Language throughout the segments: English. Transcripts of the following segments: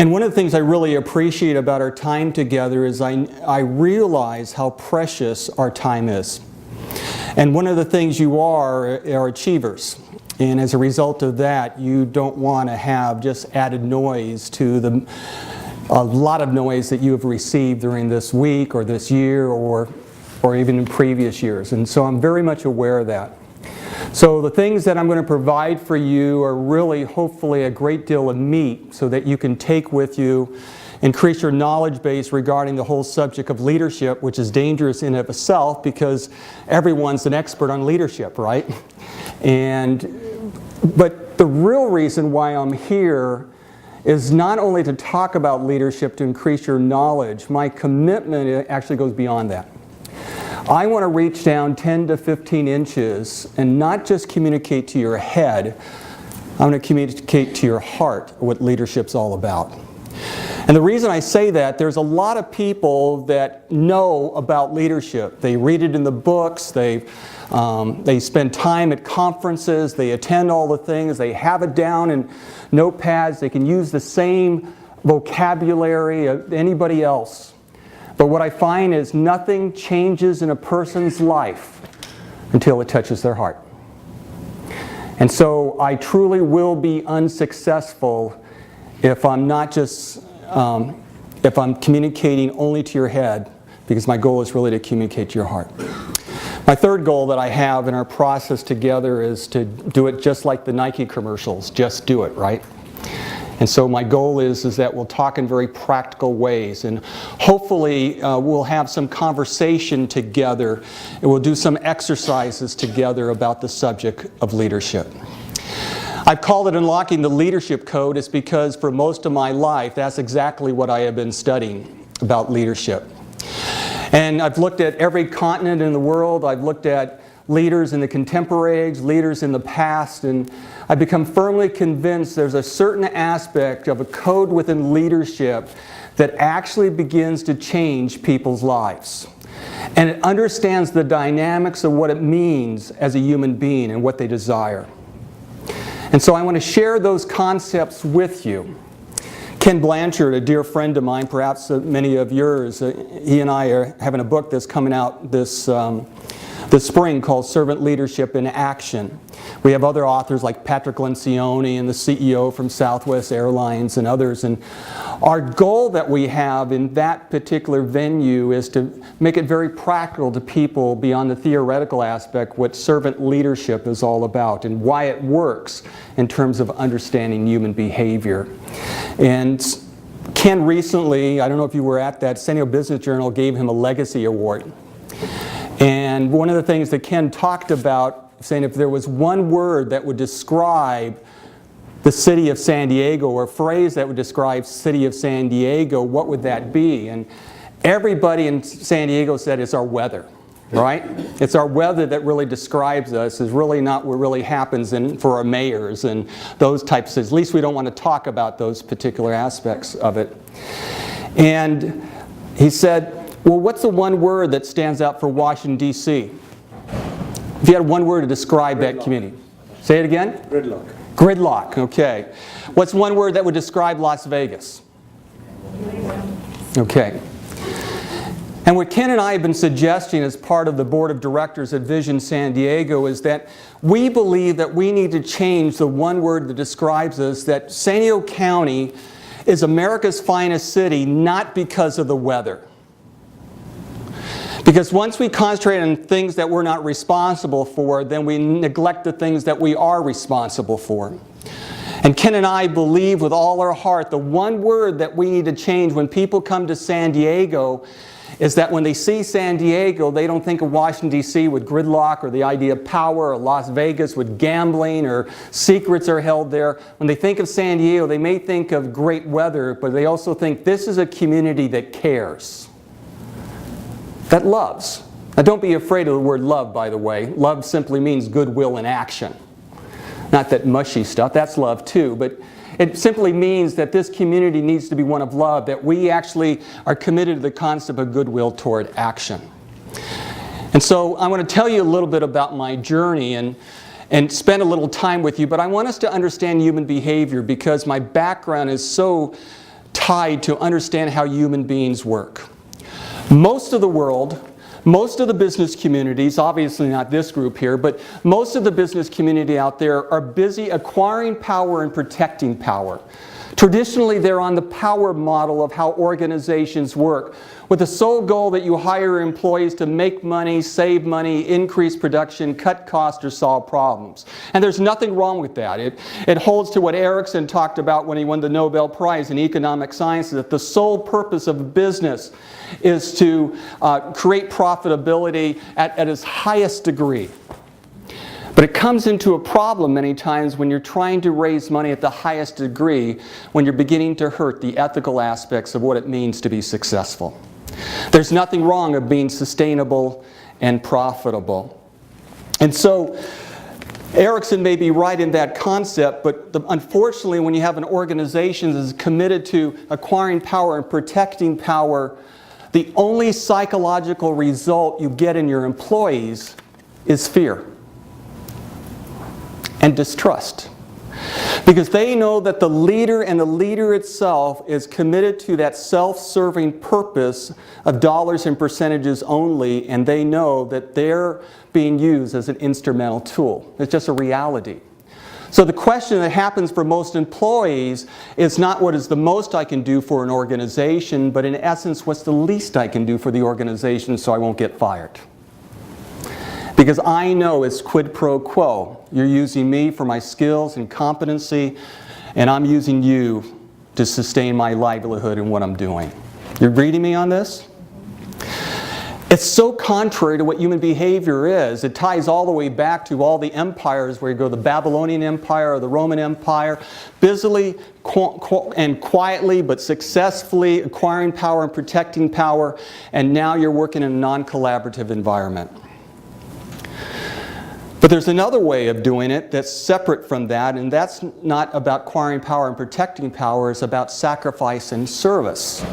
And one of the things I really appreciate about our time together is I realize how precious our time is. And one of the things you are achievers. And as a result of that, you don't want to have just added noise to a lot of noise that you have received during this week or this year or even in previous years. And so I'm very much aware of that. So the things that I'm going to provide for you are really, hopefully, a great deal of meat so that you can take with you, increase your knowledge base regarding the whole subject of leadership, which is dangerous in and of itself because everyone's an expert on leadership, right? But the real reason why I'm here is not only to talk about leadership to increase your knowledge. My commitment actually goes beyond that. I want to reach down 10 to 15 inches and not just communicate to your head. I want to communicate to your heart what leadership's all about. And the reason I say that, there's a lot of people that know about leadership. They read it in the books, they spend time at conferences, they attend all the things, they have it down in notepads, they can use the same vocabulary as anybody else. But what I find is nothing changes in a person's life until it touches their heart. And so I truly will be unsuccessful if I'm not just, if I'm communicating only to your head, because my goal is really to communicate to your heart. My third goal that I have in our process together is to do it just like the Nike commercials, just do it, right? And so my goal is that we'll talk in very practical ways, and hopefully we'll have some conversation together, and we'll do some exercises together about the subject of leadership. I've called it Unlocking the Leadership Code. It's because for most of my life, that's exactly what I have been studying about leadership. And I've looked at every continent in the world. I've looked at leaders in the contemporary age, leaders in the past, and I've become firmly convinced there's a certain aspect of a code within leadership that actually begins to change people's lives. And it understands the dynamics of what it means as a human being and what they desire. And so I want to share those concepts with you. Ken Blanchard, a dear friend of mine, perhaps many of yours, he and I are having a book that's coming out this spring called Servant Leadership in Action. We have other authors like Patrick Lencioni and the CEO from Southwest Airlines and others. And our goal that we have in that particular venue is to make it very practical to people beyond the theoretical aspect what servant leadership is all about and why it works in terms of understanding human behavior. And Ken recently, I don't know if you were at that, San Diego Business Journal gave him a Legacy Award. And one of the things that Ken talked about, saying if there was one word that would describe the city of San Diego, or a phrase that would describe city of San Diego, what would that be? And everybody in San Diego said it's our weather, right? It's our weather that really describes us, is really not what really happens for our mayors and those types of things. At least we don't want to talk about those particular aspects of it. And he said, well, what's the one word that stands out for Washington, D.C.? If you had one word to describe that community. Say it again? Gridlock. Gridlock, okay. What's one word that would describe Las Vegas? Okay. And what Ken and I have been suggesting as part of the board of directors at Vision San Diego is that we believe that we need to change the one word that describes us, that San Diego County is America's finest city, not because of the weather. Because once we concentrate on things that we're not responsible for, then we neglect the things that we are responsible for. And Ken and I believe with all our heart the one word that we need to change when people come to San Diego is that when they see San Diego, they don't think of Washington, D.C. with gridlock or the idea of power, or Las Vegas with gambling or secrets are held there. When they think of San Diego, they may think of great weather, but they also think this is a community that cares, that loves. Now don't be afraid of the word love, by the way. Love simply means goodwill in action. Not that mushy stuff, that's love too, but it simply means that this community needs to be one of love, that we actually are committed to the concept of goodwill toward action. And so I want to tell you a little bit about my journey and spend a little time with you, but I want us to understand human behavior because my background is so tied to understand how human beings work. Most of the world, most of the business communities, obviously not this group here, but most of the business community out there are busy acquiring power and protecting power. Traditionally, they're on the power model of how organizations work, with the sole goal that you hire employees to make money, save money, increase production, cut costs, or solve problems. And there's nothing wrong with that. It holds to what Ericsson talked about when he won the Nobel Prize in economic sciences, that the sole purpose of a business is to create profitability at its highest degree. But it comes into a problem many times when you're trying to raise money at the highest degree, when you're beginning to hurt the ethical aspects of what it means to be successful. There's nothing wrong with being sustainable and profitable. And so Ericsson may be right in that concept, but unfortunately when you have an organization that is committed to acquiring power and protecting power, the only psychological result you get in your employees is fear and distrust. Because they know that the leader and the leader itself is committed to that self-serving purpose of dollars and percentages only, and they know that they're being used as an instrumental tool. It's just a reality. So the question that happens for most employees is not what is the most I can do for an organization, but in essence, what's the least I can do for the organization so I won't get fired. Because I know it's quid pro quo. You're using me for my skills and competency, and I'm using you to sustain my livelihood in what I'm doing. You're reading me on this? It's so contrary to what human behavior is. It ties all the way back to all the empires where you go, the Babylonian Empire or the Roman Empire, busily and quietly but successfully acquiring power and protecting power, and now you're working in a non-collaborative environment. But there's another way of doing it that's separate from that, and that's not about acquiring power and protecting power. It's about sacrifice and service.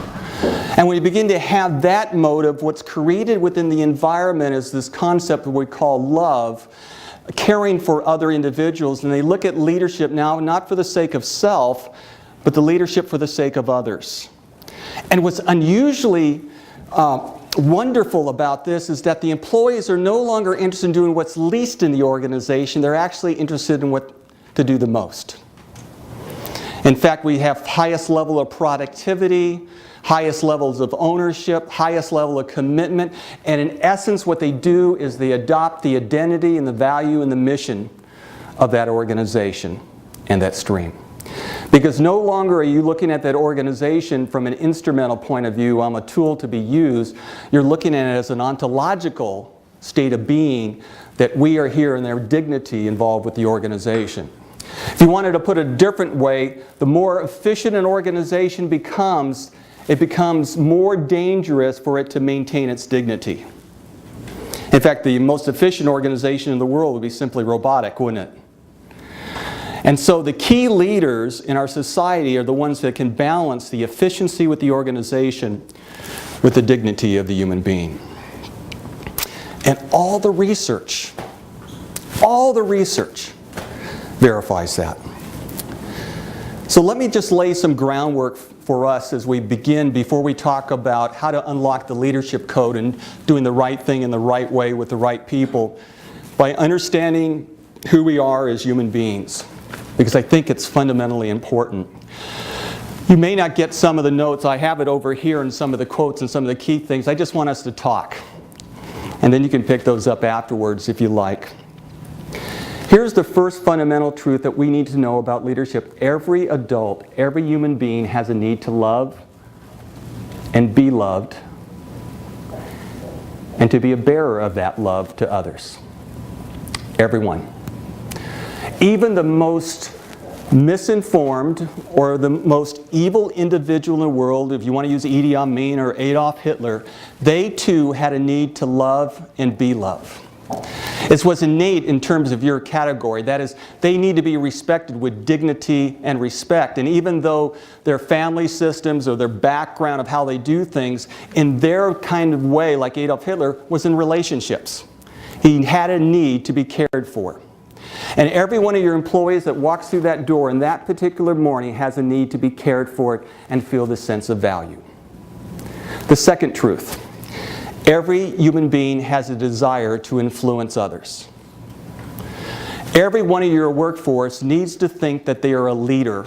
And when you begin to have that motive, what's created within the environment is this concept that we call love, caring for other individuals. And they look at leadership now not for the sake of self, but the leadership for the sake of others. And what's unusually wonderful about this is that the employees are no longer interested in doing what's least in the organization. They're actually interested in what to do the most. In fact, we have highest level of productivity, highest levels of ownership, highest level of commitment, and in essence what they do is they adopt the identity and the value and the mission of that organization and that stream. Because no longer are you looking at that organization from an instrumental point of view, I'm a tool to be used. You're looking at it as an ontological state of being, that we are here and their dignity involved with the organization. If you wanted to put it a different way, the more efficient an organization becomes, it becomes more dangerous for it to maintain its dignity. In fact, the most efficient organization in the world would be simply robotic, wouldn't it? And so the key leaders in our society are the ones that can balance the efficiency with the organization with the dignity of the human being. And all the research verifies that. So let me just lay some groundwork for us as we begin, before we talk about how to unlock the leadership code and doing the right thing in the right way with the right people, by understanding who we are as human beings. Because I think it's fundamentally important. You may not get some of the notes. I have it over here and some of the quotes and some of the key things. I just want us to talk. And then you can pick those up afterwards if you like. Here's the first fundamental truth that we need to know about leadership. Every adult, every human being has a need to love and be loved, and to be a bearer of that love to others. Everyone. Even the most misinformed or the most evil individual in the world, if you want to use Idi Amin or Adolf Hitler, they too had a need to love and be loved. It's what's innate in terms of your category. That is, they need to be respected with dignity and respect. And even though their family systems or their background of how they do things, in their kind of way, like Adolf Hitler, was in relationships. He had a need to be cared for. And every one of your employees that walks through that door in that particular morning has a need to be cared for and feel the sense of value. The second truth, every human being has a desire to influence others. Every one of your workforce needs to think that they are a leader,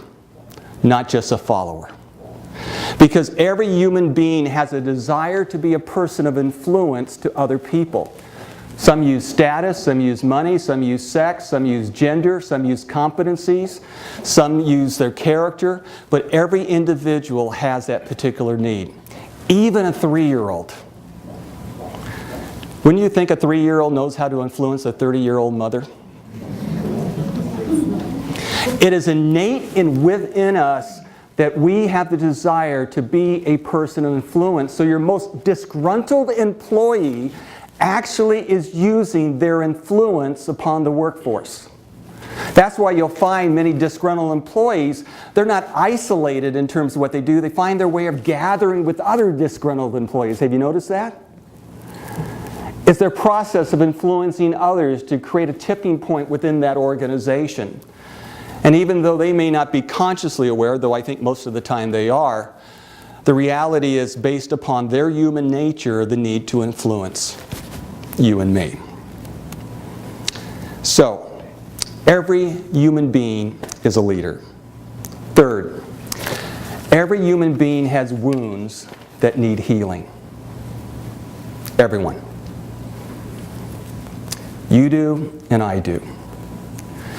not just a follower. Because every human being has a desire to be a person of influence to other people. Some use status, some use money, some use sex, some use gender, some use competencies, some use their character, but every individual has that particular need. Even a 3-year-old. Wouldn't you think a 3-year-old knows how to influence a 30-year-old mother? It is innate within us that we have the desire to be a person of influence. So your most disgruntled employee actually is using their influence upon the workforce. That's why you'll find many disgruntled employees, they're not isolated in terms of what they do. They find their way of gathering with other disgruntled employees. Have you noticed that? It's their process of influencing others to create a tipping point within that organization. And even though they may not be consciously aware, though I think most of the time they are, the reality is based upon their human nature, the need to influence you and me. So, every human being is a leader. Third, every human being has wounds that need healing. Everyone. You do, and I do.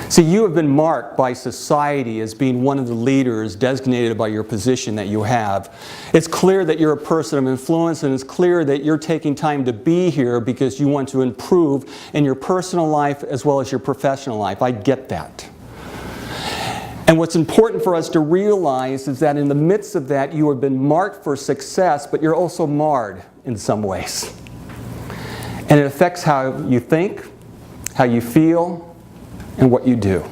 See, you have been marked by society as being one of the leaders designated by your position that you have. It's clear that you're a person of influence, and it's clear that you're taking time to be here because you want to improve in your personal life as well as your professional life. I get that. And what's important for us to realize is that in the midst of that, you have been marked for success, but you're also marred in some ways. And it affects how you think, how you feel, and what you do.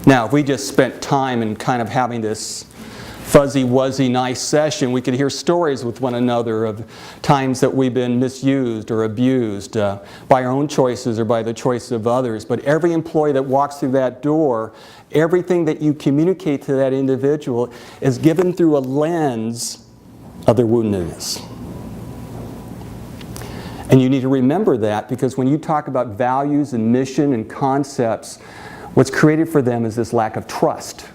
Now, if we just spent time in kind of having this fuzzy-wuzzy nice session, we could hear stories with one another of times that we've been misused or abused by our own choices or by the choice of others. But every employee that walks through that door, everything that you communicate to that individual is given through a lens of their woundedness. And you need to remember that, because when you talk about values and mission and concepts, what's created for them is this lack of trust.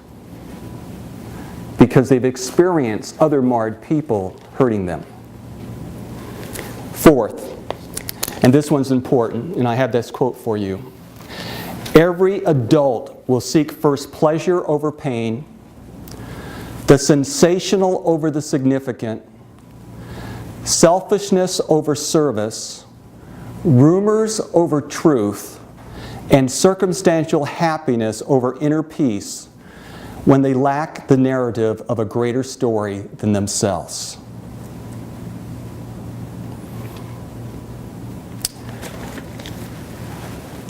Because they've experienced other marred people hurting them. Fourth, and this one's important, and I have this quote for you. Every adult will seek first pleasure over pain, the sensational over the significant, selfishness over service, rumors over truth, and circumstantial happiness over inner peace when they lack the narrative of a greater story than themselves.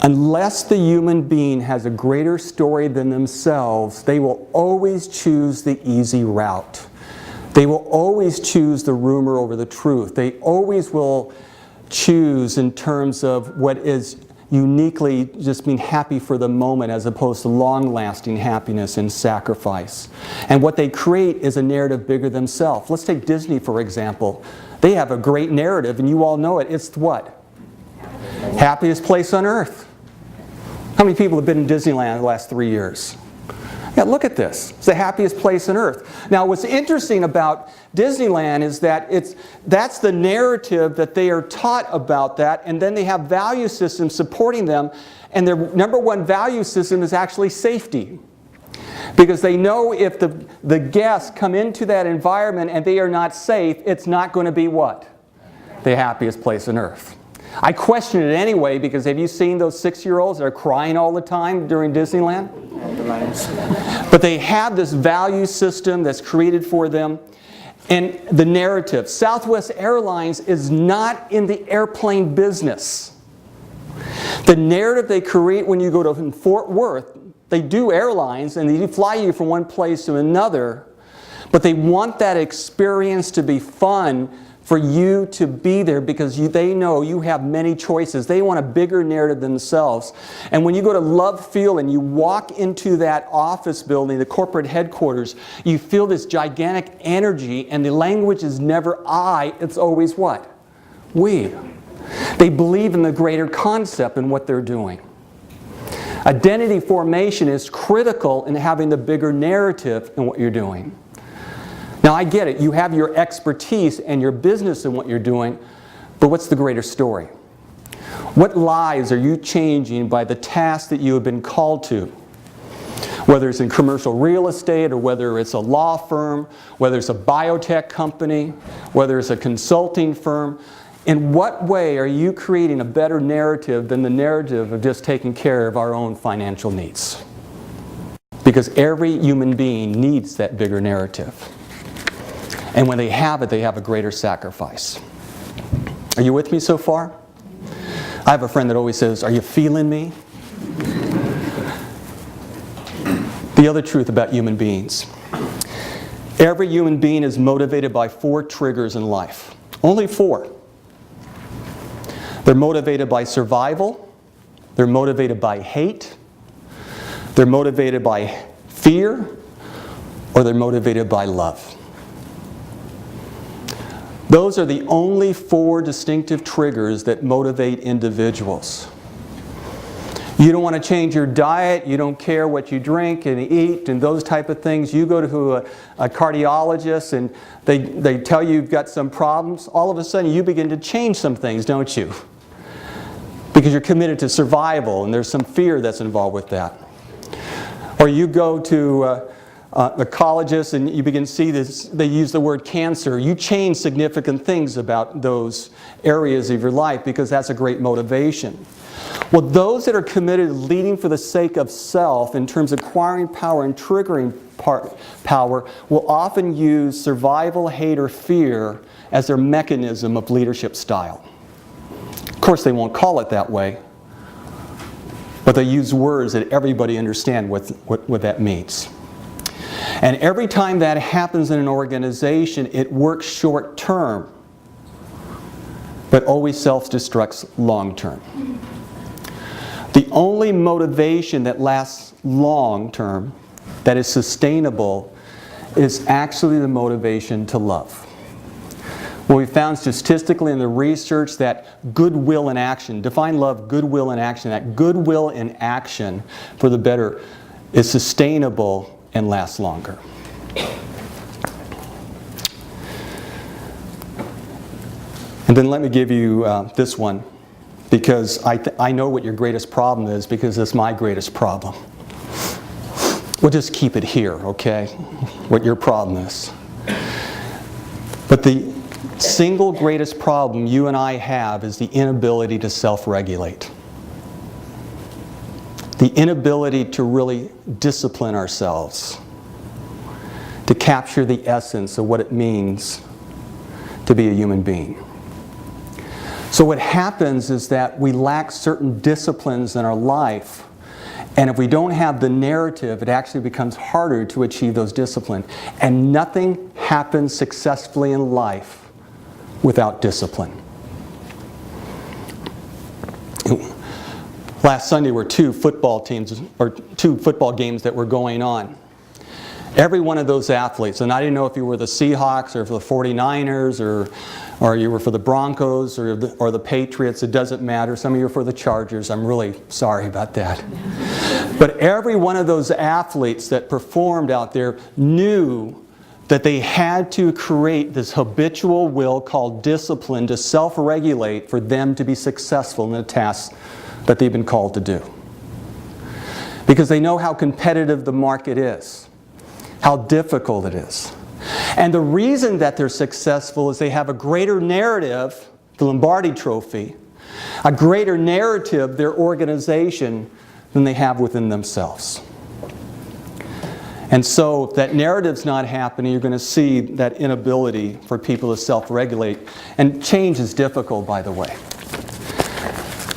Unless the human being has a greater story than themselves, they will always choose the easy route. They will always choose the rumor over the truth. They always will choose in terms of what is uniquely just being happy for the moment as opposed to long-lasting happiness and sacrifice. And what they create is a narrative bigger than themselves. Let's take Disney, for example. They have a great narrative, and you all know it. It's what? Happiest place on earth. How many people have been in Disneyland the last 3 years? Yeah, look at this. It's the happiest place on earth. Now, what's interesting about Disneyland is that that's the narrative that they are taught about that, and then they have value systems supporting them, and their number one value system is actually safety. Because they know if the guests come into that environment and they are not safe, it's not going to be what? The happiest place on earth. I question it anyway, because have you seen those 6-year-olds that are crying all the time during Disneyland? But they have this value system that's created for them. And the narrative. Southwest Airlines is not in the airplane business. The narrative they create when you go to Fort Worth, they do airlines and they fly you from one place to another, but they want that experience to be fun for you to be there because they know you have many choices. They want a bigger narrative themselves. And when you go to Love Field and you walk into that office building, the corporate headquarters, you feel this gigantic energy, and the language is never I, it's always what? We. They believe in the greater concept in what they're doing. Identity formation is critical in having the bigger narrative in what you're doing. Now I get it, you have your expertise and your business in what you're doing, but what's the greater story? What lives are you changing by the task that you have been called to? Whether it's in commercial real estate, or whether it's a law firm, whether it's a biotech company, whether it's a consulting firm, in what way are you creating a better narrative than the narrative of just taking care of our own financial needs? Because every human being needs that bigger narrative. And when they have it, they have a greater sacrifice. Are you with me so far? I have a friend that always says, "Are you feeling me?" The other truth about human beings. Every human being is motivated by 4 triggers in life. Only 4. They're motivated by survival, they're motivated by hate, they're motivated by fear, or they're motivated by love. Those are the only 4 distinctive triggers that motivate individuals. You don't want to change your diet, you don't care what you drink and eat and those type of things. You go to a cardiologist and they tell you you've got some problems. All of a sudden you begin to change some things, don't you? Because you're committed to survival and there's some fear that's involved with that. Or you go to a oncologist and you begin to see this, they use the word cancer. You change significant things about those areas of your life because that's a great motivation. Well, those that are committed to leading for the sake of self in terms of acquiring power and triggering power will often use survival, hate, or fear as their mechanism of leadership style. Of course, they won't call it that way, but they use words that everybody understands what that means. And every time that happens in an organization, it works short term, but always self-destructs long term. The only motivation that lasts long term, that is sustainable, is actually the motivation to love. Well, we found statistically in the research that goodwill in action, define love, goodwill in action, that goodwill in action for the better is sustainable and lasts longer. And then let me give you this one, because I know what your greatest problem is, because it's my greatest problem. We'll just keep it here, okay? What your problem is. But the single greatest problem you and I have is the inability to self-regulate. The inability to really discipline ourselves, to capture the essence of what it means to be a human being. So what happens is that we lack certain disciplines in our life, and if we don't have the narrative, it actually becomes harder to achieve those disciplines. And nothing happens successfully in life without discipline. Last Sunday were 2 football games that were going on. Every one of those athletes, and I didn't know if you were the Seahawks or for the 49ers or you were for the Broncos or the Patriots, it doesn't matter. Some of you are for the Chargers. I'm really sorry about that. But every one of those athletes that performed out there knew that they had to create this habitual will called discipline to self-regulate for them to be successful in the tasks that they've been called to do. Because they know how competitive the market is, how difficult it is. And the reason that they're successful is they have a greater narrative, the Lombardi Trophy, a greater narrative, their organization, than they have within themselves. And so if that narrative's not happening, you're going to see that inability for people to self-regulate. And change is difficult, by the way.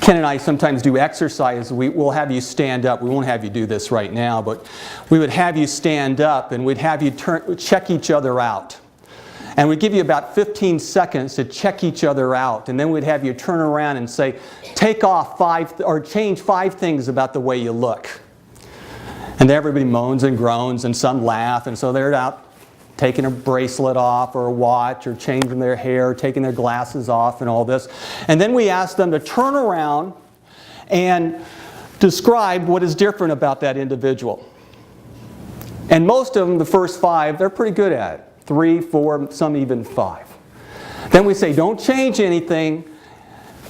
Ken and I sometimes do exercise. We'll have you stand up. We won't have you do this right now, but we would have you stand up and we'd have you check each other out. And we'd give you about 15 seconds to check each other out. And then we'd have you turn around and say, take off 5 or change 5 things about the way you look. And everybody moans and groans and some laugh. And so they're out taking a bracelet off or a watch or changing their hair, taking their glasses off and all this. And then we ask them to turn around and describe what is different about that individual. And most of them, the first 5, they're pretty good at it. 3, 4, some even 5. Then we say, don't change anything,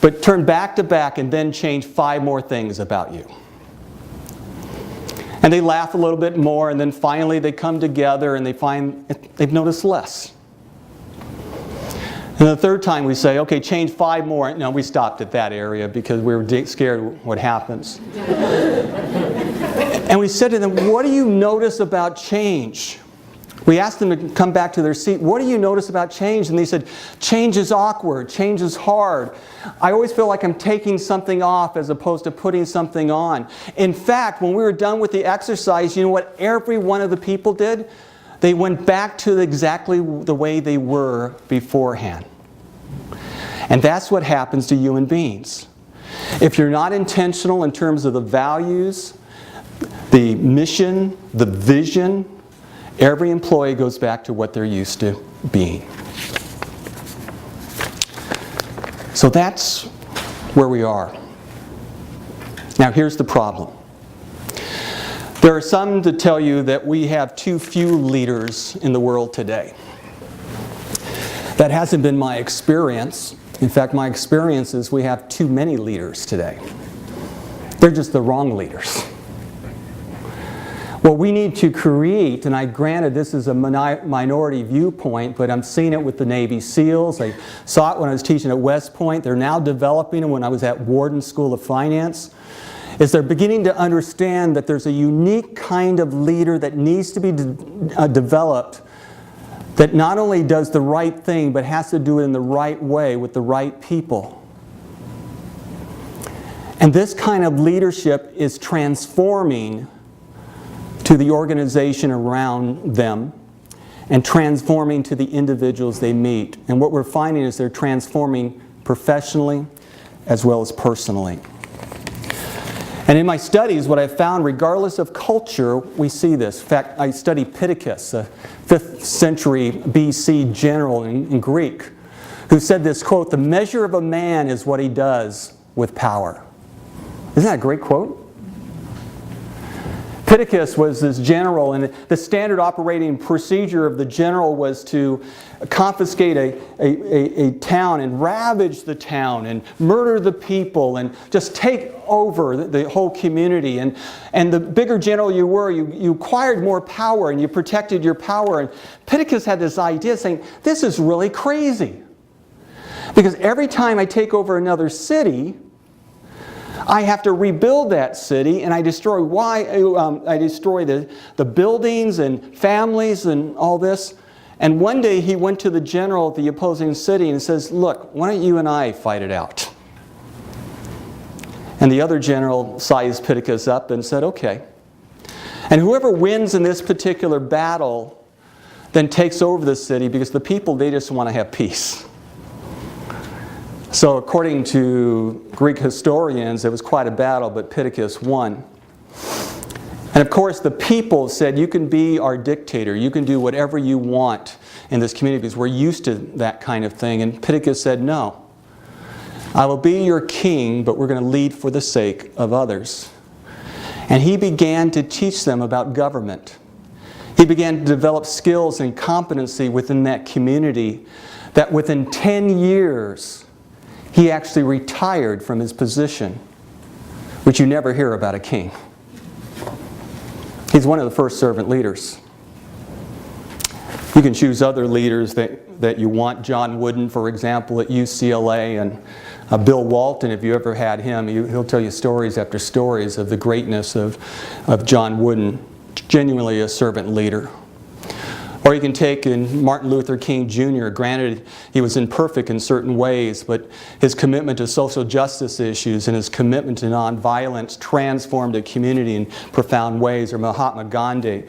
but turn back to back and then change 5 more things about you. And they laugh a little bit more, and then finally they come together and they find they've noticed less. And the third time we say, okay, change 5 more. No, we stopped at that area because we were scared what happens. And we said to them, what do you notice about change? We asked them to come back to their seat. What do you notice about change? And they said, change is awkward. Change is hard. I always feel like I'm taking something off as opposed to putting something on. In fact, when we were done with the exercise, you know what every one of the people did? They went back to exactly the way they were beforehand. And that's what happens to human beings. If you're not intentional in terms of the values, the mission, the vision, every employee goes back to what they're used to being. So that's where we are. Now here's the problem. There are some that tell you that we have too few leaders in the world today. That hasn't been my experience. In fact, my experience is we have too many leaders today. They're just the wrong leaders. Well, we need to create, and I granted this is a minority viewpoint, but I'm seeing it with the Navy SEALs. I saw it when I was teaching at West Point. They're now developing it when I was at Wharton School of Finance. Is they're beginning to understand that there's a unique kind of leader that needs to be developed that not only does the right thing, but has to do it in the right way with the right people. And this kind of leadership is transforming to the organization around them and transforming to the individuals they meet. And what we're finding is they're transforming professionally as well as personally. And in my studies, what I've found, regardless of culture, we see this. In fact, I studied Pittacus, a 5th century BC general in Greek, who said this quote, "The measure of a man is what he does with power." Isn't that a great quote? Pittacus was this general, and the standard operating procedure of the general was to confiscate a town and ravage the town and murder the people and just take over the whole community. And the bigger general you were, you acquired more power and you protected your power. And Pittacus had this idea saying, this is really crazy. Because every time I take over another city, I have to rebuild that city, and I destroy the buildings and families and all this. And one day he went to the general of the opposing city and says, look, why don't you and I fight it out? And the other general sized Pittacus up and said, okay. And whoever wins in this particular battle then takes over the city, because the people, they just want to have peace. So according to Greek historians, it was quite a battle, but Pittacus won. And of course, the people said, you can be our dictator. You can do whatever you want in this community, because we're used to that kind of thing. And Pittacus said, no. I will be your king, but we're going to lead for the sake of others. And he began to teach them about government. He began to develop skills and competency within that community that within 10 years, he actually retired from his position, which you never hear about a king. He's one of the first servant leaders. You can choose other leaders that you want. John Wooden, for example, at UCLA, and Bill Walton, if you ever had him, he'll tell you stories after stories of the greatness of John Wooden, genuinely a servant leader. Or you can take in Martin Luther King Jr. Granted, he was imperfect in certain ways, but his commitment to social justice issues and his commitment to nonviolence transformed a community in profound ways. Or Mahatma Gandhi.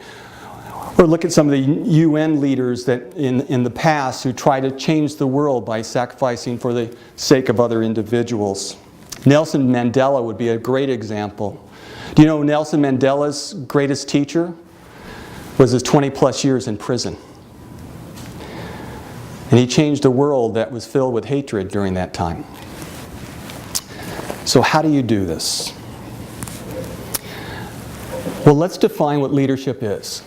Or look at some of the UN leaders that in the past who tried to change the world by sacrificing for the sake of other individuals. Nelson Mandela would be a great example. Do you know Nelson Mandela's greatest teacher was his 20-plus years in prison? And he changed a world that was filled with hatred during that time. So how do you do this? Well, let's define what leadership is.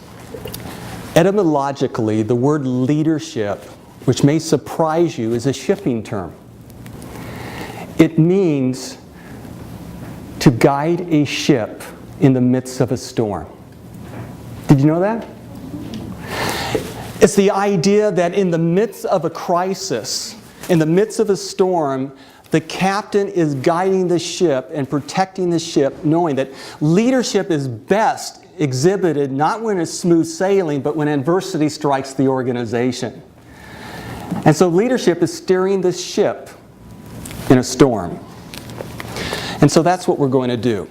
Etymologically, the word leadership, which may surprise you, is a shipping term. It means to guide a ship in the midst of a storm. Did you know that? It's the idea that in the midst of a crisis, in the midst of a storm, the captain is guiding the ship and protecting the ship, knowing that leadership is best exhibited not when it's smooth sailing, but when adversity strikes the organization. And so leadership is steering the ship in a storm. And so that's what we're going to do.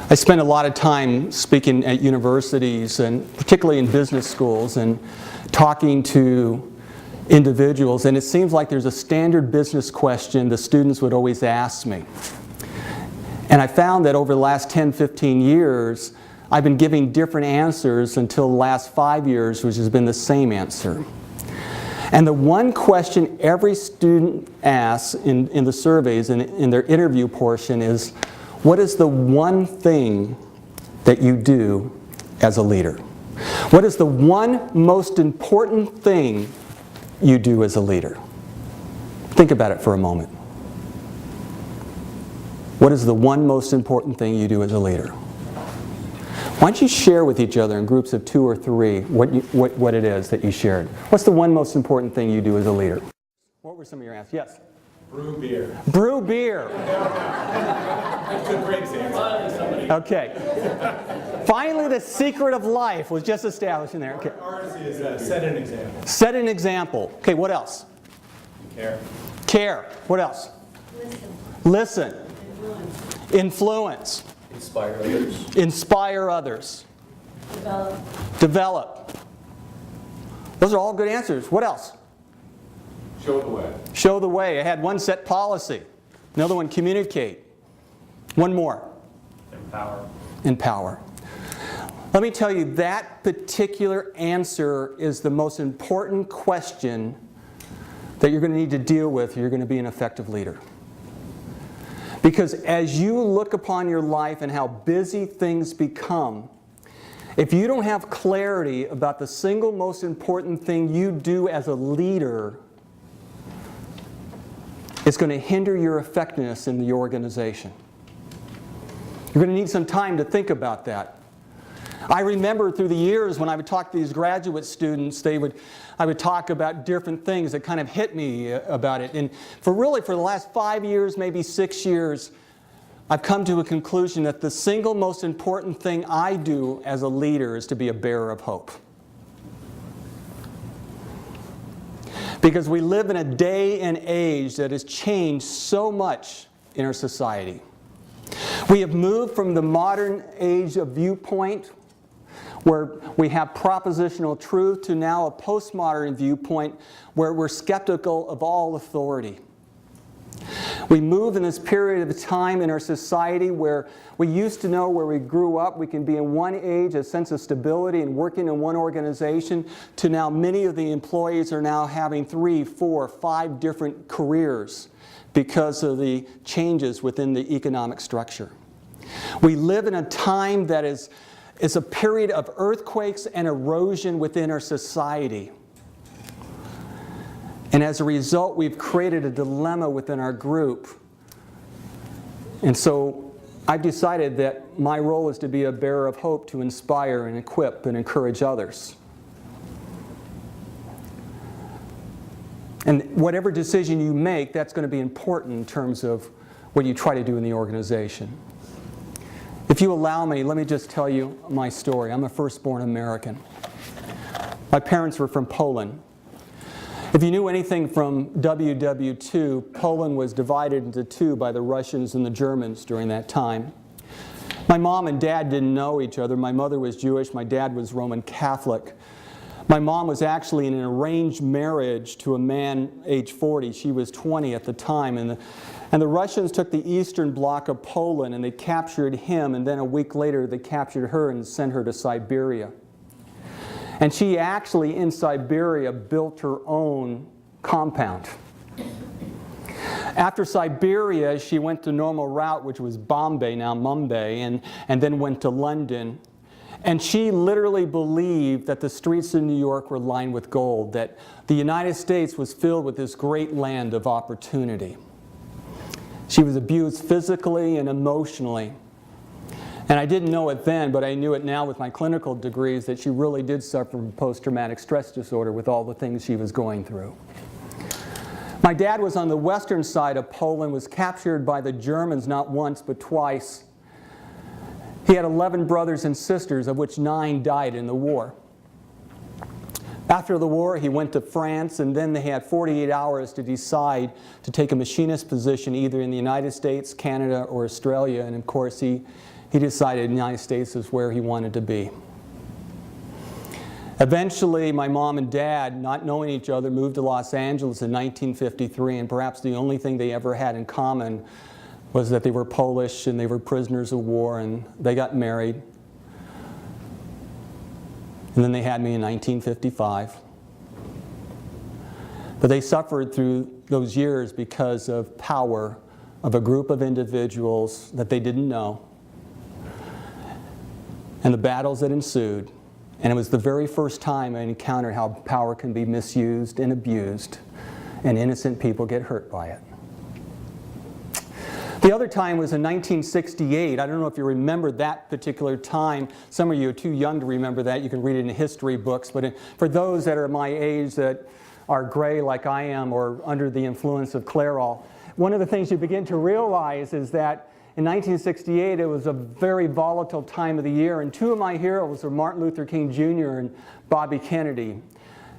I spend a lot of time speaking at universities, and particularly in business schools, and talking to individuals, and it seems like there's a standard business question the students would always ask me. And I found that over the last 10, 15 years, I've been giving different answers until the last 5 years, which has been the same answer. And the one question every student asks in the surveys and in their interview portion is, what is the one thing that you do as a leader? What is the one most important thing you do as a leader? Think about it for a moment. What is the one most important thing you do as a leader? Why don't you share with each other in groups of 2 or 3 what it is that you shared? What's the one most important thing you do as a leader? What were some of your answers? Yes? Brew beer. Brew beer. That's a great example. Okay. Finally, the secret of life was just established in there. Okay. Ours is set an example. Set an example. Okay, what else? Care. Care. What else? Listen. Influence. Inspire others. Inspire others. Develop. Those are all good answers. What else? Show the way. Show the way. I had one, set policy. Another one, communicate. One more. Empower. Empower. Let me tell you, that particular answer is the most important question that you're going to need to deal with if you're going to be an effective leader. Because as you look upon your life and how busy things become, if you don't have clarity about the single most important thing you do as a leader, it's going to hinder your effectiveness in the organization. You're going to need some time to think about that. I remember through the years when I would talk to these graduate students, I would talk about different things that kind of hit me about it. And for the last 5 years, maybe 6 years, I've come to a conclusion that the single most important thing I do as a leader is to be a bearer of hope. Because we live in a day and age that has changed so much in our society. We have moved from the modern age of viewpoint, where we have propositional truth, to now a postmodern viewpoint where we're skeptical of all authority. We move in this period of time in our society where we used to know where we grew up, we can be in one age, a sense of stability and working in one organization, to now many of the employees are now having 3, 4, 5 different careers because of the changes within the economic structure. We live in a time that is a period of earthquakes and erosion within our society. And as a result, we've created a dilemma within our group. And so I've decided that my role is to be a bearer of hope, to inspire and equip and encourage others. And whatever decision you make, that's going to be important in terms of what you try to do in the organization. If you allow me, let me just tell you my story. I'm a firstborn American. My parents were from Poland. If you knew anything from WW2, Poland was divided into 2 by the Russians and the Germans during that time. My mom and dad didn't know each other. My mother was Jewish, my dad was Roman Catholic. My mom was actually in an arranged marriage to a man age 40. She was 20 at the time. And the Russians took the eastern bloc of Poland and they captured him, and then a week later they captured her and sent her to Siberia. And she actually, in Siberia, built her own compound. After Siberia, she went the normal route, which was Bombay, now Mumbai, and then went to London. And she literally believed that the streets of New York were lined with gold, that the United States was filled with this great land of opportunity. She was abused physically and emotionally. And I didn't know it then, but I knew it now with my clinical degrees, that she really did suffer from post-traumatic stress disorder with all the things she was going through. My dad was on the western side of Poland, was captured by the Germans not once but twice. He had 11 brothers and sisters, of which 9 died in the war. After the war, he went to France, and then they had 48 hours to decide to take a machinist position either in the United States, Canada, or Australia. And of course, he decided the United States is where he wanted to be. Eventually, my mom and dad, not knowing each other, moved to Los Angeles in 1953, and perhaps the only thing they ever had in common was that they were Polish and they were prisoners of war, and they got married. And then they had me in 1955. But they suffered through those years because of power of a group of individuals that they didn't know, and the battles that ensued. And it was the very first time I encountered how power can be misused and abused, and innocent people get hurt by it. The other time was in 1968. I don't know if you remember that particular time. Some of you are too young to remember that. You can read it in history books. But for those that are my age that are gray like I am or under the influence of Clairol, one of the things you begin to realize is that in 1968, it was a very volatile time of the year, and 2 of my heroes were Martin Luther King Jr. and Bobby Kennedy.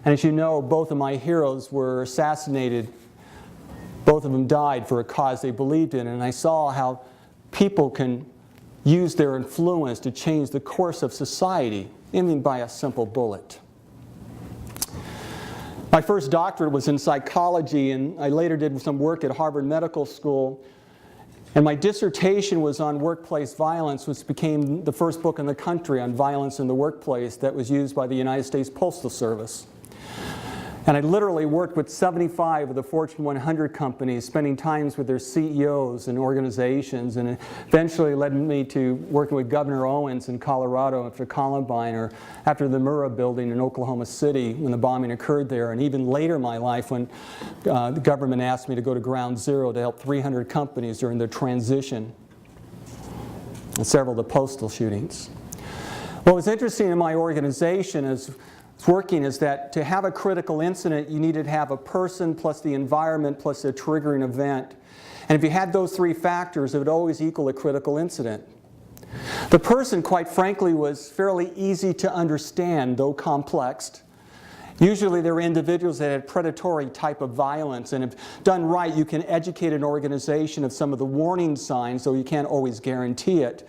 And as you know, both of my heroes were assassinated. Both of them died for a cause they believed in, and I saw how people can use their influence to change the course of society, even by a simple bullet. My first doctorate was in psychology, and I later did some work at Harvard Medical School. And my dissertation was on workplace violence, which became the first book in the country on violence in the workplace that was used by the United States Postal Service. And I literally worked with 75 of the Fortune 100 companies, spending times with their CEOs and organizations, and it eventually led me to working with Governor Owens in Colorado after Columbine, or after the Murrah building in Oklahoma City when the bombing occurred there, and even later in my life when the government asked me to go to Ground Zero to help 300 companies during their transition and several of the postal shootings. What was interesting in my organization is that to have a critical incident, you needed to have a person plus the environment plus a triggering event. And if you had those 3 factors, it would always equal a critical incident. The person, quite frankly, was fairly easy to understand, though complex. Usually there were individuals that had predatory type of violence, and if done right, you can educate an organization of some of the warning signs, though you can't always guarantee it.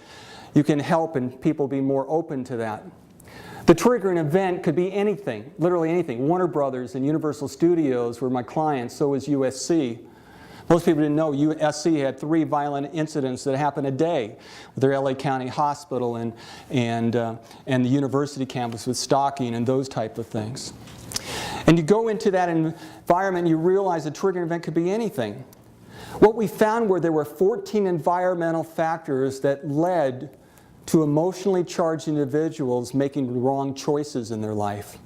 You can help and people be more open to that. The triggering event could be anything, literally anything. Warner Brothers and Universal Studios were my clients, so was USC. Most people didn't know USC had 3 violent incidents that happened a day with their LA County Hospital and the university campus with stalking and those type of things. And you go into that environment and you realize a triggering event could be anything. What we found were there were 14 environmental factors that led to emotionally charged individuals making the wrong choices in their life.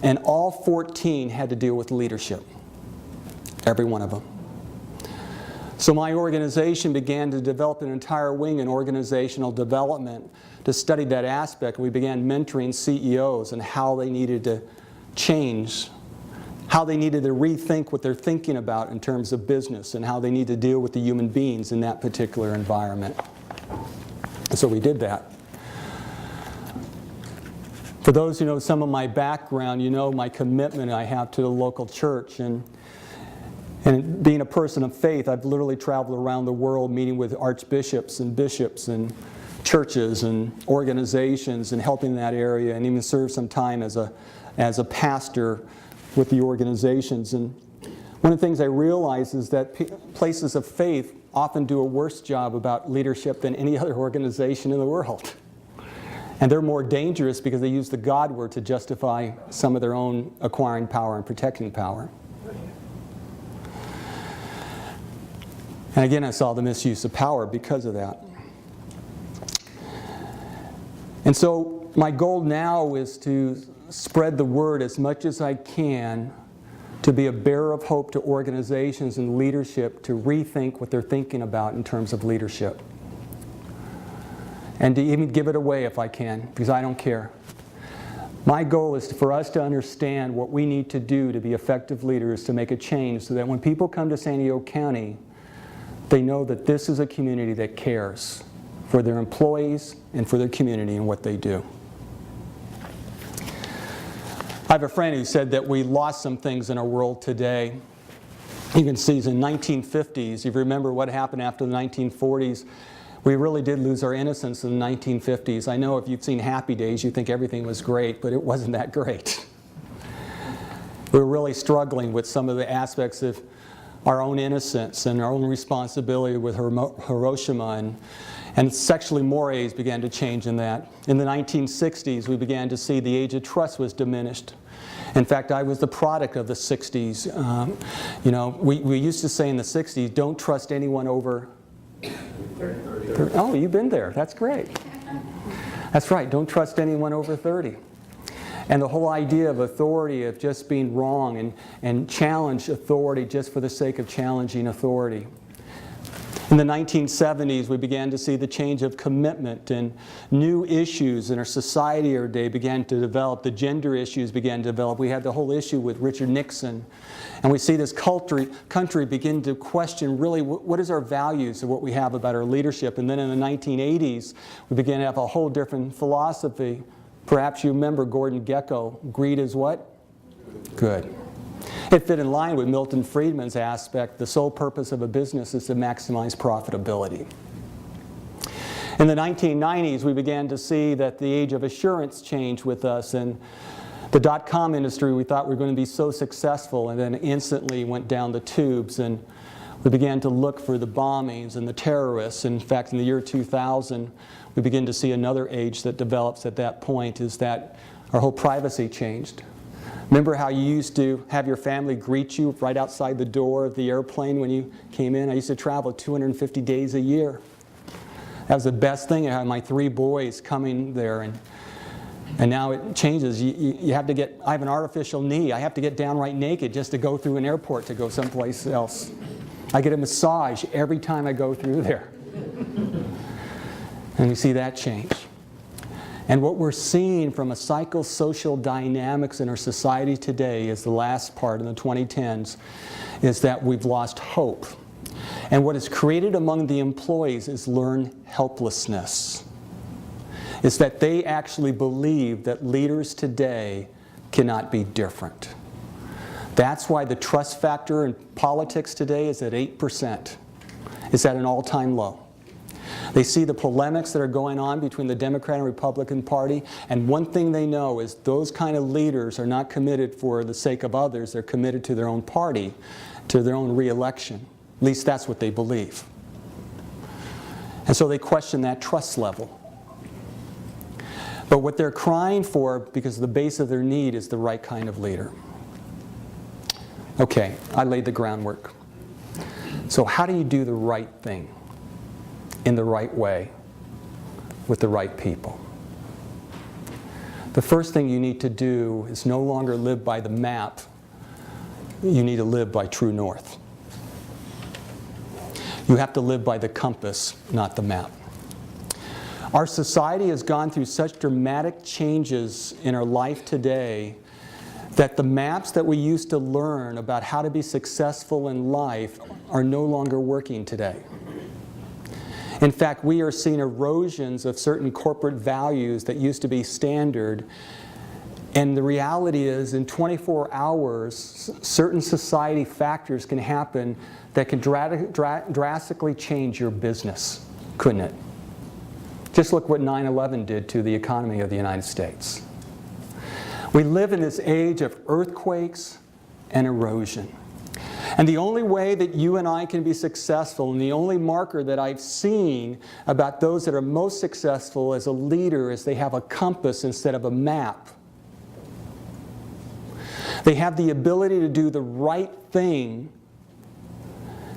And all 14 had to deal with leadership. Every one of them. So my organization began to develop an entire wing in organizational development to study that aspect. We began mentoring CEOs and how they needed to change, how they needed to rethink what they're thinking about in terms of business, and how they need to deal with the human beings in that particular environment. So we did that. For those who know some of my background, you know my commitment I have to the local church. And being a person of faith, I've literally traveled around the world meeting with archbishops and bishops and churches and organizations and helping in that area, and even served some time as a pastor with the organizations. And one of the things I realize is that places of faith often do a worse job about leadership than any other organization in the world. And they're more dangerous because they use the God word to justify some of their own acquiring power and protecting power. And again, I saw the misuse of power because of that. And so my goal now is to spread the word as much as I can to be a bearer of hope to organizations and leadership to rethink what they're thinking about in terms of leadership. And to even give it away if I can, because I don't care. My goal is for us to understand what we need to do to be effective leaders, to make a change, so that when people come to San Diego County, they know that this is a community that cares for their employees and for their community and what they do. I have a friend who said that we lost some things in our world today. You can see in the 1950s, if you remember what happened after the 1940s, we really did lose our innocence in the 1950s. I know if you've seen Happy Days, you think everything was great, but it wasn't that great. We were really struggling with some of the aspects of our own innocence and our own responsibility with Hiroshima, and sexually mores began to change in that. In the 1960s, we began to see the age of trust was diminished. In fact, I was the product of the 60s. We used to say in the 60s, don't trust anyone over 30. Oh, you've been there. That's great. That's right. Don't trust anyone over 30. And the whole idea of authority, of just being wrong and challenge authority just for the sake of challenging authority. In the 1970s, we began to see the change of commitment, and new issues in our society or day began to develop. The gender issues began to develop. We had the whole issue with Richard Nixon. And we see this country begin to question really what is our values and what we have about our leadership. And then in the 1980s, we began to have a whole different philosophy. Perhaps you remember Gordon Gekko. Greed is what? Good. It fit in line with Milton Friedman's aspect. The sole purpose of a business is to maximize profitability. In the 1990s, we began to see that the age of assurance changed with us, and the dot-com industry, we thought we were going to be so successful, and then instantly went down the tubes, and we began to look for the bombings and the terrorists. In fact, in the year 2000, we begin to see another age that develops at that point, is that our whole privacy changed. Remember how you used to have your family greet you right outside the door of the airplane when you came in? I used to travel 250 days a year. That was the best thing. I had my 3 boys coming there, and now it changes. You have to get, I have an artificial knee. I have to get downright naked just to go through an airport to go someplace else. I get a massage every time I go through there. And we see that change. And what we're seeing from a psychosocial dynamics in our society today is the last part in the 2010s, is that we've lost hope. And what is created among the employees is learned helplessness. It's that they actually believe that leaders today cannot be different. That's why the trust factor in politics today is at 8%. It's at an all-time low. They see the polemics that are going on between the Democrat and Republican Party, and one thing they know is those kind of leaders are not committed for the sake of others. They're committed to their own party, to their own re-election. At least that's what they believe. And so they question that trust level. But what they're crying for, because the base of their need, is the right kind of leader. Okay, I laid the groundwork. So how do you do the right thing in the right way with the right people? The first thing you need to do is no longer live by the map. You need to live by true north. You have to live by the compass, not the map. Our society has gone through such dramatic changes in our life today that the maps that we used to learn about how to be successful in life are no longer working today. In fact, we are seeing erosions of certain corporate values that used to be standard. And the reality is, in 24 hours, certain society factors can happen that can drastically change your business, couldn't it? Just look what 9/11 did to the economy of the United States. We live in this age of earthquakes and erosion. And the only way that you and I can be successful, and the only marker that I've seen about those that are most successful as a leader, is they have a compass instead of a map. They have the ability to do the right thing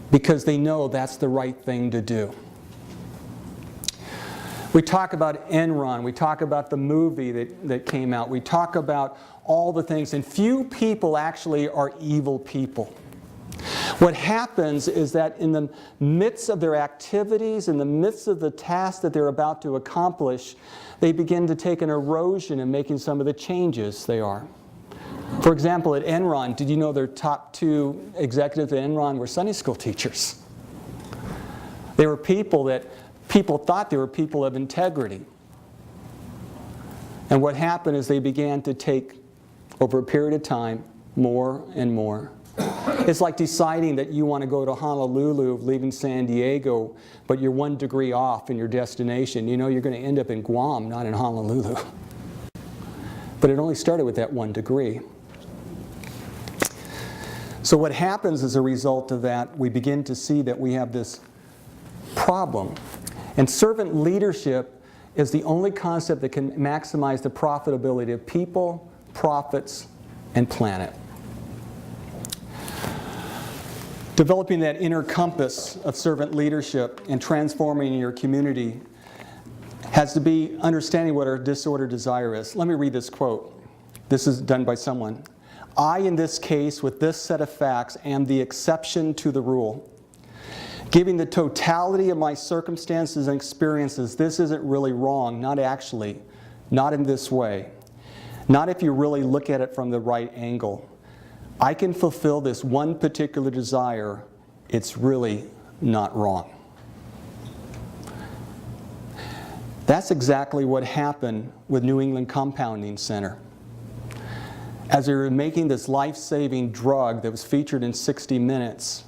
because they know that's the right thing to do. We talk about Enron, we talk about the movie that came out, we talk about all the things, and few people actually are evil people. What happens is that in the midst of their activities, in the midst of the task that they're about to accomplish, they begin to take an erosion in making some of the changes they are. For example, at Enron, did you know their top 2 executives at Enron were Sunday school teachers? They were people that people thought they were people of integrity. And what happened is they began to take, over a period of time, more and more. It's like deciding that you want to go to Honolulu, leaving San Diego, but you're 1 degree off in your destination. You know you're going to end up in Guam, not in Honolulu. But it only started with that 1 degree. So what happens as a result of that, we begin to see that we have this problem. And servant leadership is the only concept that can maximize the profitability of people, profits, and planet. Developing that inner compass of servant leadership and transforming your community has to be understanding what our disordered desire is. Let me read this quote. This is done by someone. I, in this case, with this set of facts, am the exception to the rule. Giving the totality of my circumstances and experiences, this isn't really wrong, not actually, not in this way. Not if you really look at it from the right angle. I can fulfill this one particular desire, it's really not wrong. That's exactly what happened with New England Compounding Center. As they were making this life-saving drug that was featured in 60 Minutes,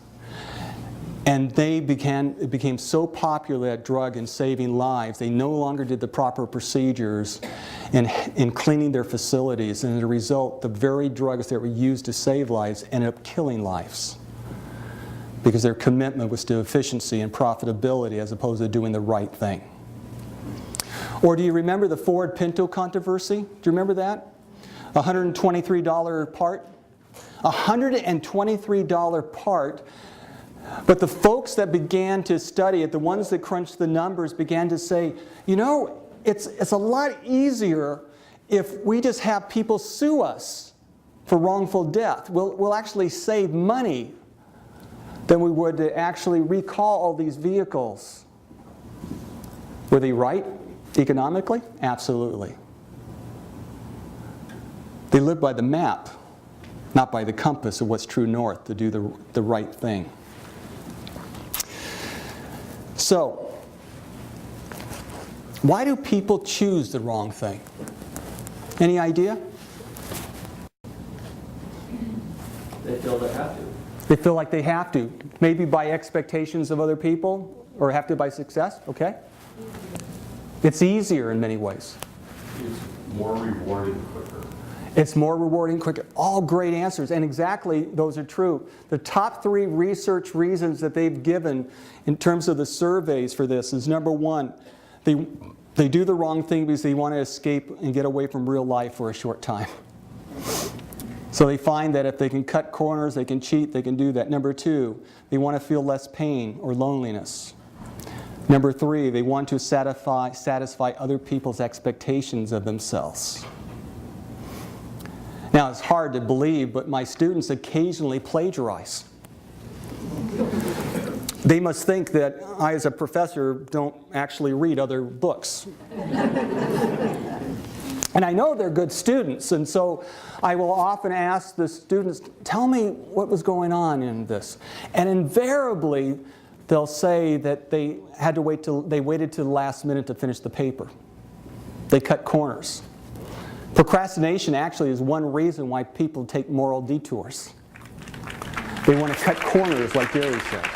and it became so popular, that drug, in saving lives, they no longer did the proper procedures in cleaning their facilities. And as a result, the very drugs that were used to save lives ended up killing lives. Because their commitment was to efficiency and profitability as opposed to doing the right thing. Or do you remember the Ford Pinto controversy? Do you remember that? $123 part? $123 part. But the folks that began to study it, the ones that crunched the numbers, began to say, you know, it's a lot easier if we just have people sue us for wrongful death. We'll actually save money than we would to actually recall all these vehicles. Were they right economically? Absolutely. They lived by the map, not by the compass of what's true north, to do the right thing. So, why do people choose the wrong thing? Any idea? They feel they have to. They feel like they have to. Maybe by expectations of other people, or have to by success, okay? It's easier in many ways. It's more rewarding quicker. It's more rewarding, quicker. All great answers, and exactly those are true. The top 3 research reasons that they've given in terms of the surveys for this is, number 1, they do the wrong thing because they want to escape and get away from real life for a short time. So they find that if they can cut corners, they can cheat, they can do that. Number 2, they want to feel less pain or loneliness. Number 3, they want to satisfy other people's expectations of themselves. Now, it's hard to believe, but my students occasionally plagiarize. They must think that I, as a professor, don't actually read other books. And I know they're good students, and so I will often ask the students, tell me what was going on in this. And invariably, they'll say that they waited till the last minute to finish the paper. They cut corners. Procrastination actually is one reason why people take moral detours. They want to cut corners, like Gary said.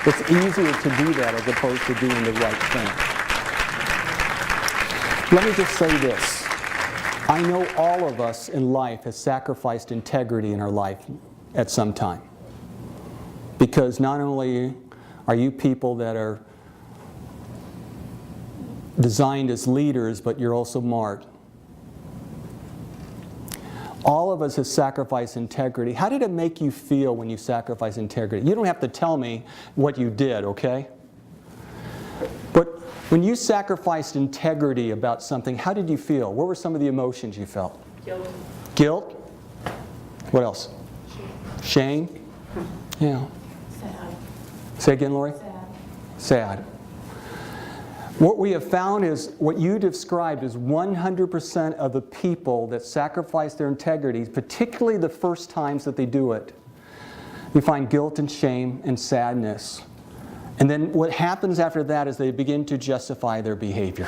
It's easier to do that as opposed to doing the right thing. Let me just say this. I know all of us in life has sacrificed integrity in our life at some time. Because not only are you people that are designed as leaders, but you're also marked. All of us have sacrificed integrity. How did it make you feel when you sacrificed integrity? You don't have to tell me what you did, okay? But when you sacrificed integrity about something, how did you feel? What were some of the emotions you felt? Guilt. Guilt? What else? Shame? Yeah. Sad. Say again, Lori? Sad. Sad. What we have found is, what you described is 100% of the people that sacrifice their integrity, particularly the first times that they do it, you find guilt and shame and sadness. And then what happens after that is they begin to justify their behavior.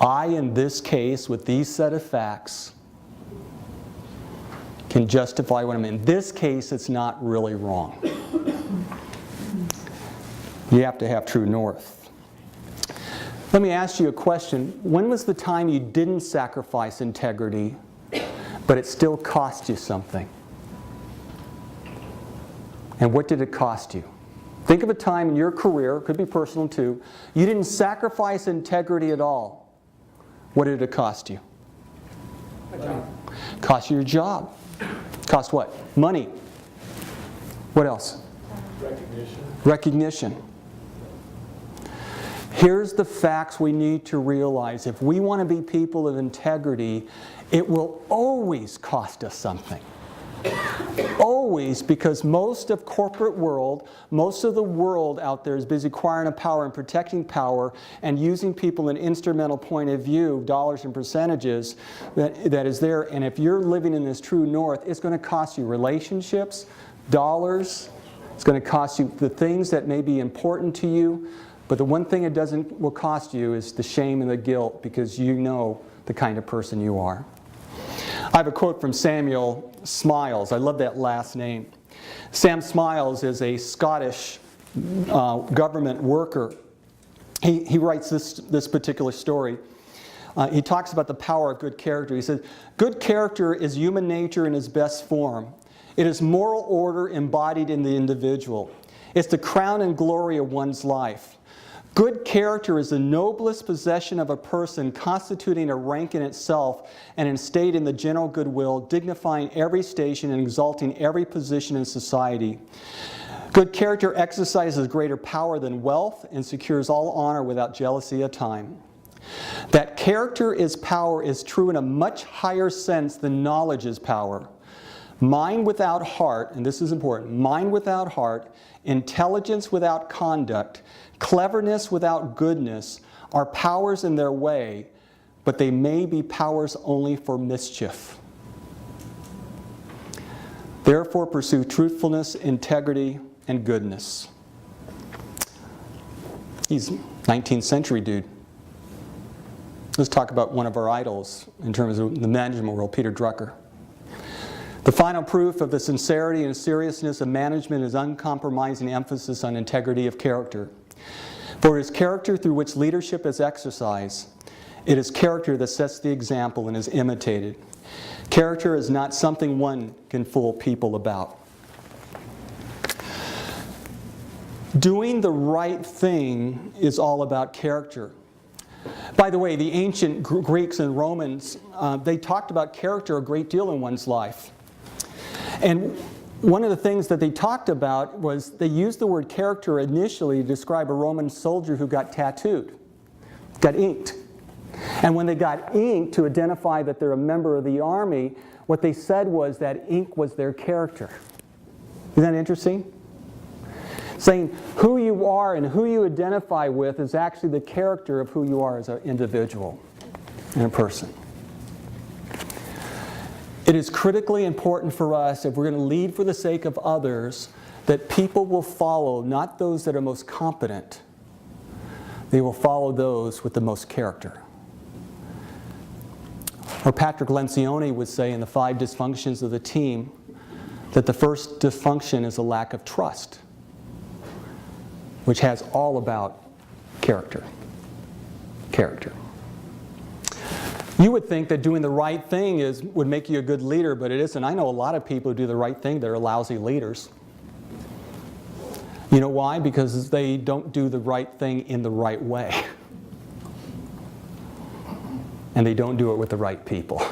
I, in this case, with these set of facts, can justify what I'm in. In this case, it's not really wrong. You have to have true north. Let me ask you a question. When was the time you didn't sacrifice integrity, but it still cost you something? And what did it cost you? Think of a time in your career, it could be personal too, you didn't sacrifice integrity at all. What did it cost you? My job. Cost you your job. Cost what? Money. What else? Recognition. Recognition. Here's the facts we need to realize. If we want to be people of integrity, it will always cost us something. Always, because most of corporate world, most of the world out there is busy acquiring power and protecting power and using people in an instrumental point of view, dollars and percentages, that is there. And if you're living in this true north, it's going to cost you relationships, dollars. It's going to cost you the things that may be important to you. But the one thing it will cost you is the shame and the guilt, because you know the kind of person you are. I have a quote from Samuel Smiles. I love that last name. Sam Smiles is a Scottish government worker. He writes this particular story. He talks about the power of good character. He says, "Good character is human nature in its best form. It is moral order embodied in the individual. It's the crown and glory of one's life. Good character is the noblest possession of a person, constituting a rank in itself and an estate in the general goodwill, dignifying every station and exalting every position in society. Good character exercises greater power than wealth and secures all honor without jealousy of time. That character is power is true in a much higher sense than knowledge is power. Mind without heart," and this is important, "mind without heart, intelligence without conduct, cleverness without goodness are powers in their way, but they may be powers only for mischief. Therefore pursue truthfulness, integrity, and goodness." He's a 19th century dude. Let's talk about one of our idols in terms of the management world, Peter Drucker. "The final proof of the sincerity and seriousness of management is uncompromising emphasis on integrity of character. For it is character through which leadership is exercised. It is character that sets the example and is imitated. Character is not something one can fool people about." Doing the right thing is all about character. By the way, the ancient Greeks and Romans, they talked about character a great deal in one's life. And one of the things that they talked about was they used the word character initially to describe a Roman soldier who got tattooed, got inked. And when they got inked to identify that they're a member of the army, what they said was that ink was their character. Isn't that interesting? Saying who you are and who you identify with is actually the character of who you are as an individual and a person. It is critically important for us, if we're going to lead for the sake of others, that people will follow not those that are most competent. They will follow those with the most character. Or Patrick Lencioni would say in the 5 dysfunctions of the team that the first dysfunction is a lack of trust, which has all about character. character. You would think that doing the right thing would make you a good leader, but it isn't. I know a lot of people who do the right thing that are lousy leaders. You know why? Because they don't do the right thing in the right way. And they don't do it with the right people.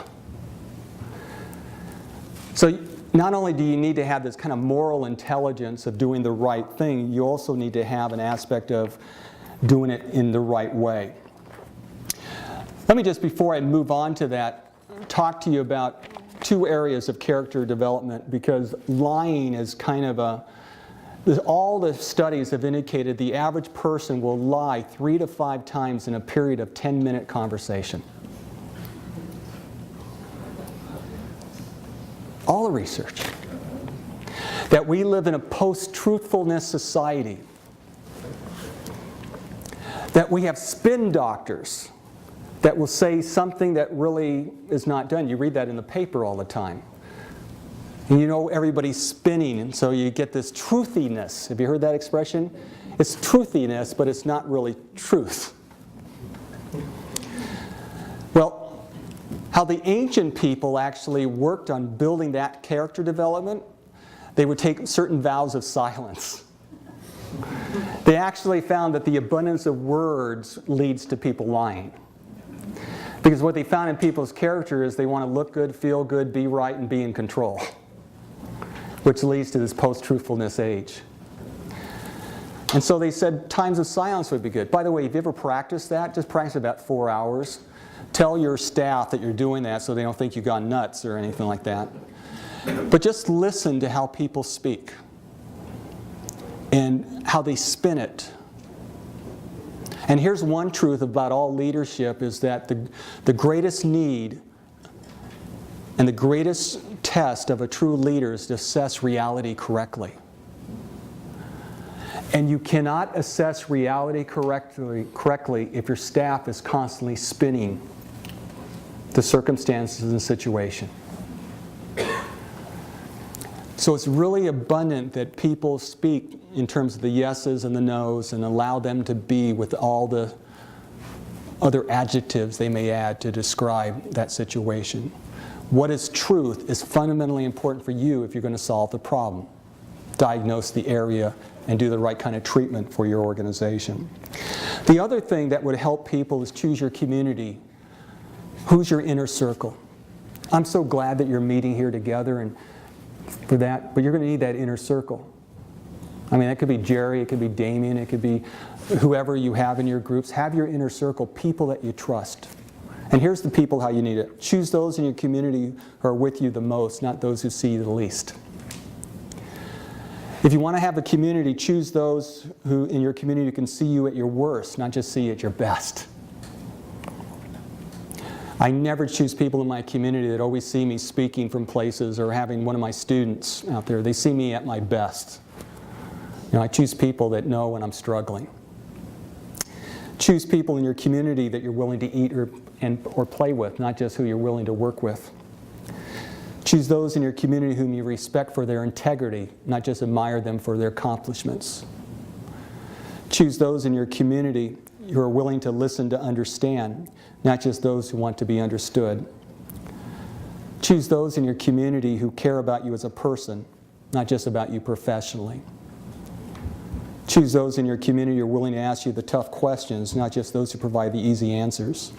So not only do you need to have this kind of moral intelligence of doing the right thing, you also need to have an aspect of doing it in the right way. Let me just, before I move on to that, talk to you about two areas of character development, because lying is kind of all the studies have indicated the average person will lie 3 to 5 times in a period of 10-minute conversation. All the research. That we live in a post-truthfulness society. That we have spin doctors that will say something that really is not done. You read that in the paper all the time. And you know everybody's spinning, and so you get this truthiness. Have you heard that expression? It's truthiness, but it's not really truth. Well, how the ancient people actually worked on building that character development, they would take certain vows of silence. They actually found that the abundance of words leads to people lying. Because what they found in people's character is they want to look good, feel good, be right, and be in control. Which leads to this post-truthfulness age. And so they said times of silence would be good. By the way, if you ever practiced that, just practice about 4 hours. Tell your staff that you're doing that so they don't think you've gone nuts or anything like that. But just listen to how people speak and how they spin it. And here's one truth about all leadership is that the greatest need and the greatest test of a true leader is to assess reality correctly. And you cannot assess reality correctly if your staff is constantly spinning the circumstances and situation. So it's really abundant that people speak in terms of the yeses and the nos and allow them to be with all the other adjectives they may add to describe that situation. What is truth is fundamentally important for you if you're going to solve the problem, diagnose the area, and do the right kind of treatment for your organization. The other thing that would help people is choose your community. Who's your inner circle? I'm so glad that you're meeting here together and for that, but you're going to need that inner circle. I mean, that could be Jerry, it could be Damien, it could be whoever you have in your groups. Have your inner circle, people that you trust. And here's the people how you need it. Choose those in your community who are with you the most, not those who see you the least. If you want to have a community, choose those who in your community can see you at your worst, not just see you at your best. I never choose people in my community that always see me speaking from places or having one of my students out there. They see me at my best. You know, I choose people that know when I'm struggling. Choose people in your community that you're willing to eat or play with, not just who you're willing to work with. Choose those in your community whom you respect for their integrity, not just admire them for their accomplishments. Choose those in your community who are willing to listen to understand, not just those who want to be understood. Choose those in your community who care about you as a person, not just about you professionally. Choose those in your community who are willing to ask you the tough questions, not just those who provide the easy answers.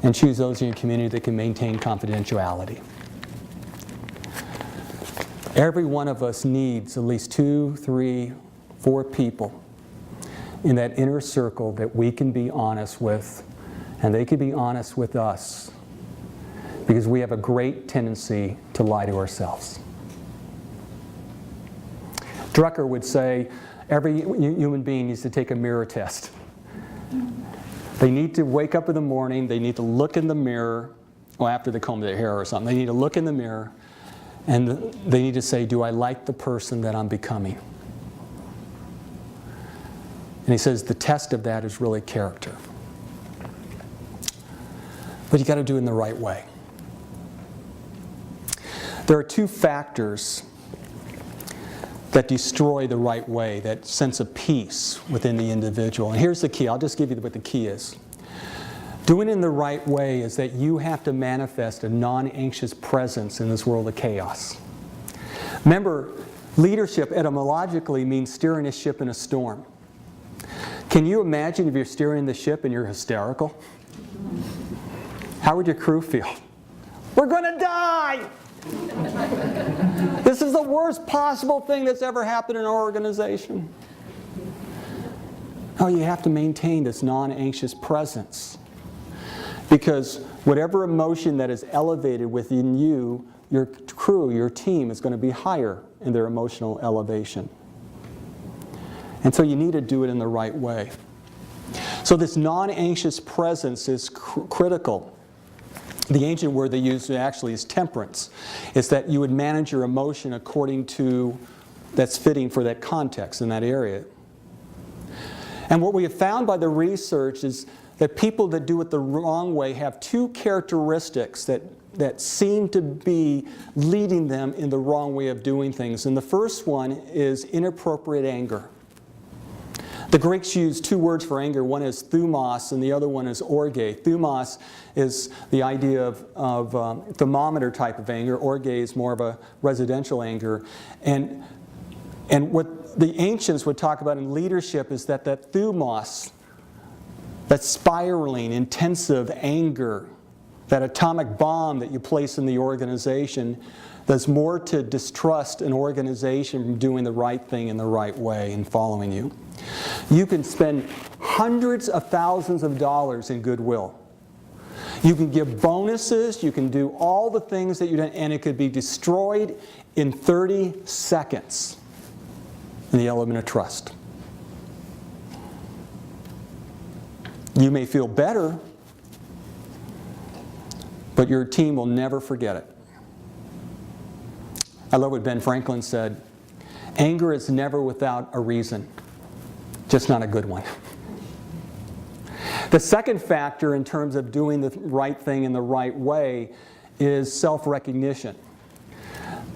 And choose those in your community that can maintain confidentiality. Every one of us needs at least 2, 3, 4 people in that inner circle that we can be honest with, and they can be honest with us, because we have a great tendency to lie to ourselves. Drucker would say every human being needs to take a mirror test. They need to wake up in the morning, they need to look in the mirror, well, after they comb their hair or something, they need to look in the mirror and they need to say, do I like the person that I'm becoming? And he says the test of that is really character. But you got to do it in the right way. There are 2 factors that destroy the right way, that sense of peace within the individual. And here's the key. I'll just give you what the key is. Doing it in the right way is that you have to manifest a non-anxious presence in this world of chaos. Remember, leadership etymologically means steering a ship in a storm. Can you imagine if you're steering the ship and you're hysterical? How would your crew feel? We're going to die! This is the worst possible thing that's ever happened in our organization. Oh, you have to maintain this non-anxious presence. Because whatever emotion that is elevated within you, your crew, your team is going to be higher in their emotional elevation. And so you need to do it in the right way. So this non-anxious presence is critical. The ancient word they used actually is temperance. It's that you would manage your emotion according to that's fitting for that context in that area. And what we have found by the research is that people that do it the wrong way have two characteristics that seem to be leading them in the wrong way of doing things. And the first one is inappropriate anger. The Greeks use two words for anger. One is thumos and the other one is orge. Thumos is the idea of thermometer type of anger. Orge is more of a residential anger. And what the ancients would talk about in leadership is that thumos, that spiraling, intensive anger, that atomic bomb that you place in the organization, does more to distrust an organization from doing the right thing in the right way and following you. You can spend hundreds of thousands of dollars in goodwill. You can give bonuses, you can do all the things that you've done, and it could be destroyed in 30 seconds in the element of trust. You may feel better, but your team will never forget it. I love what Ben Franklin said. Anger is never without a reason, just not a good one. The second factor in terms of doing the right thing in the right way is self-recognition.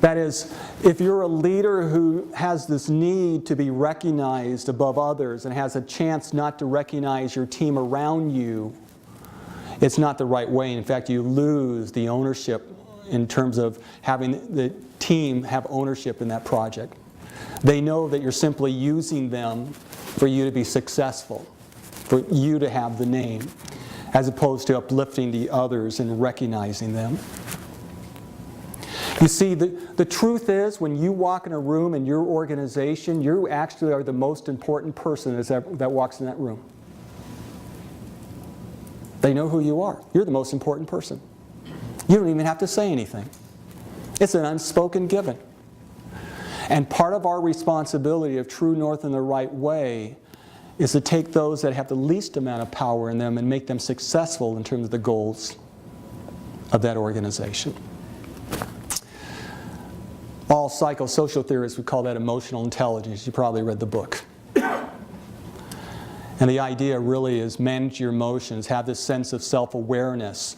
That is, if you're a leader who has this need to be recognized above others and has a chance not to recognize your team around you, it's not the right way. In fact, you lose the ownership in terms of having the team have ownership in that project. They know that you're simply using them for you to be successful, for you to have the name, as opposed to uplifting the others and recognizing them. You see, the truth is, when you walk in a room in your organization, you actually are the most important person that walks in that room. They know who you are. You're the most important person. You don't even have to say anything. It's an unspoken given. And part of our responsibility of true north in the right way is to take those that have the least amount of power in them and make them successful in terms of the goals of that organization. All psychosocial theorists would call that emotional intelligence. You probably read the book. And the idea really is manage your emotions, have this sense of self-awareness,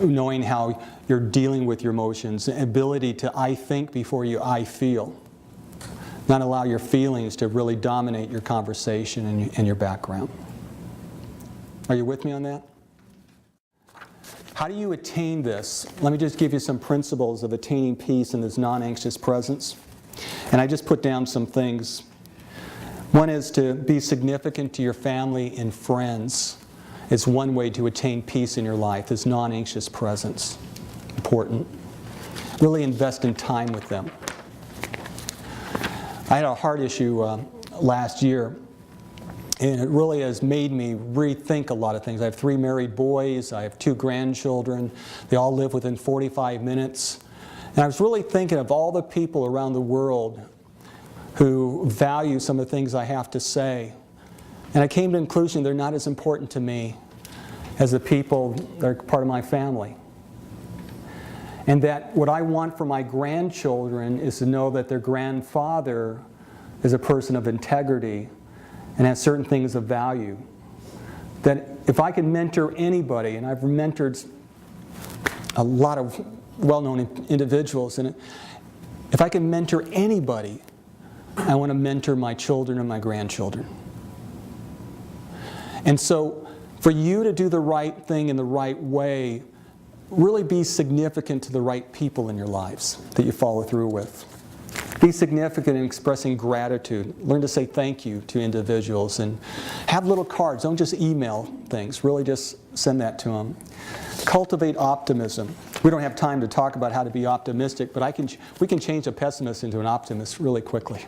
knowing how you're dealing with your emotions, ability to I think before you I feel. Not allow your feelings to really dominate your conversation and your background. Are you with me on that? How do you attain this? Let me just give you some principles of attaining peace in this non-anxious presence. And I just put down some things. One is to be significant to your family and friends. It's one way to attain peace in your life, this non-anxious presence. Important. Really invest in time with them. I had a heart issue last year, and it really has made me rethink a lot of things. I have 3 married boys, I have 2 grandchildren, they all live within 45 minutes. And I was really thinking of all the people around the world who value some of the things I have to say. And I came to the conclusion they're not as important to me as the people that are part of my family. And that what I want for my grandchildren is to know that their grandfather is a person of integrity and has certain things of value. That if I can mentor anybody, and I've mentored a lot of well-known individuals, and if I can mentor anybody, I want to mentor my children and my grandchildren. And so For you to do the right thing in the right way, really be significant to the right people in your lives that you follow through with. Be significant in expressing gratitude. Learn to say thank you to individuals and have little cards. Don't just email things. Really just send that to them. Cultivate optimism. We don't have time to talk about how to be optimistic, but we can change a pessimist into an optimist really quickly.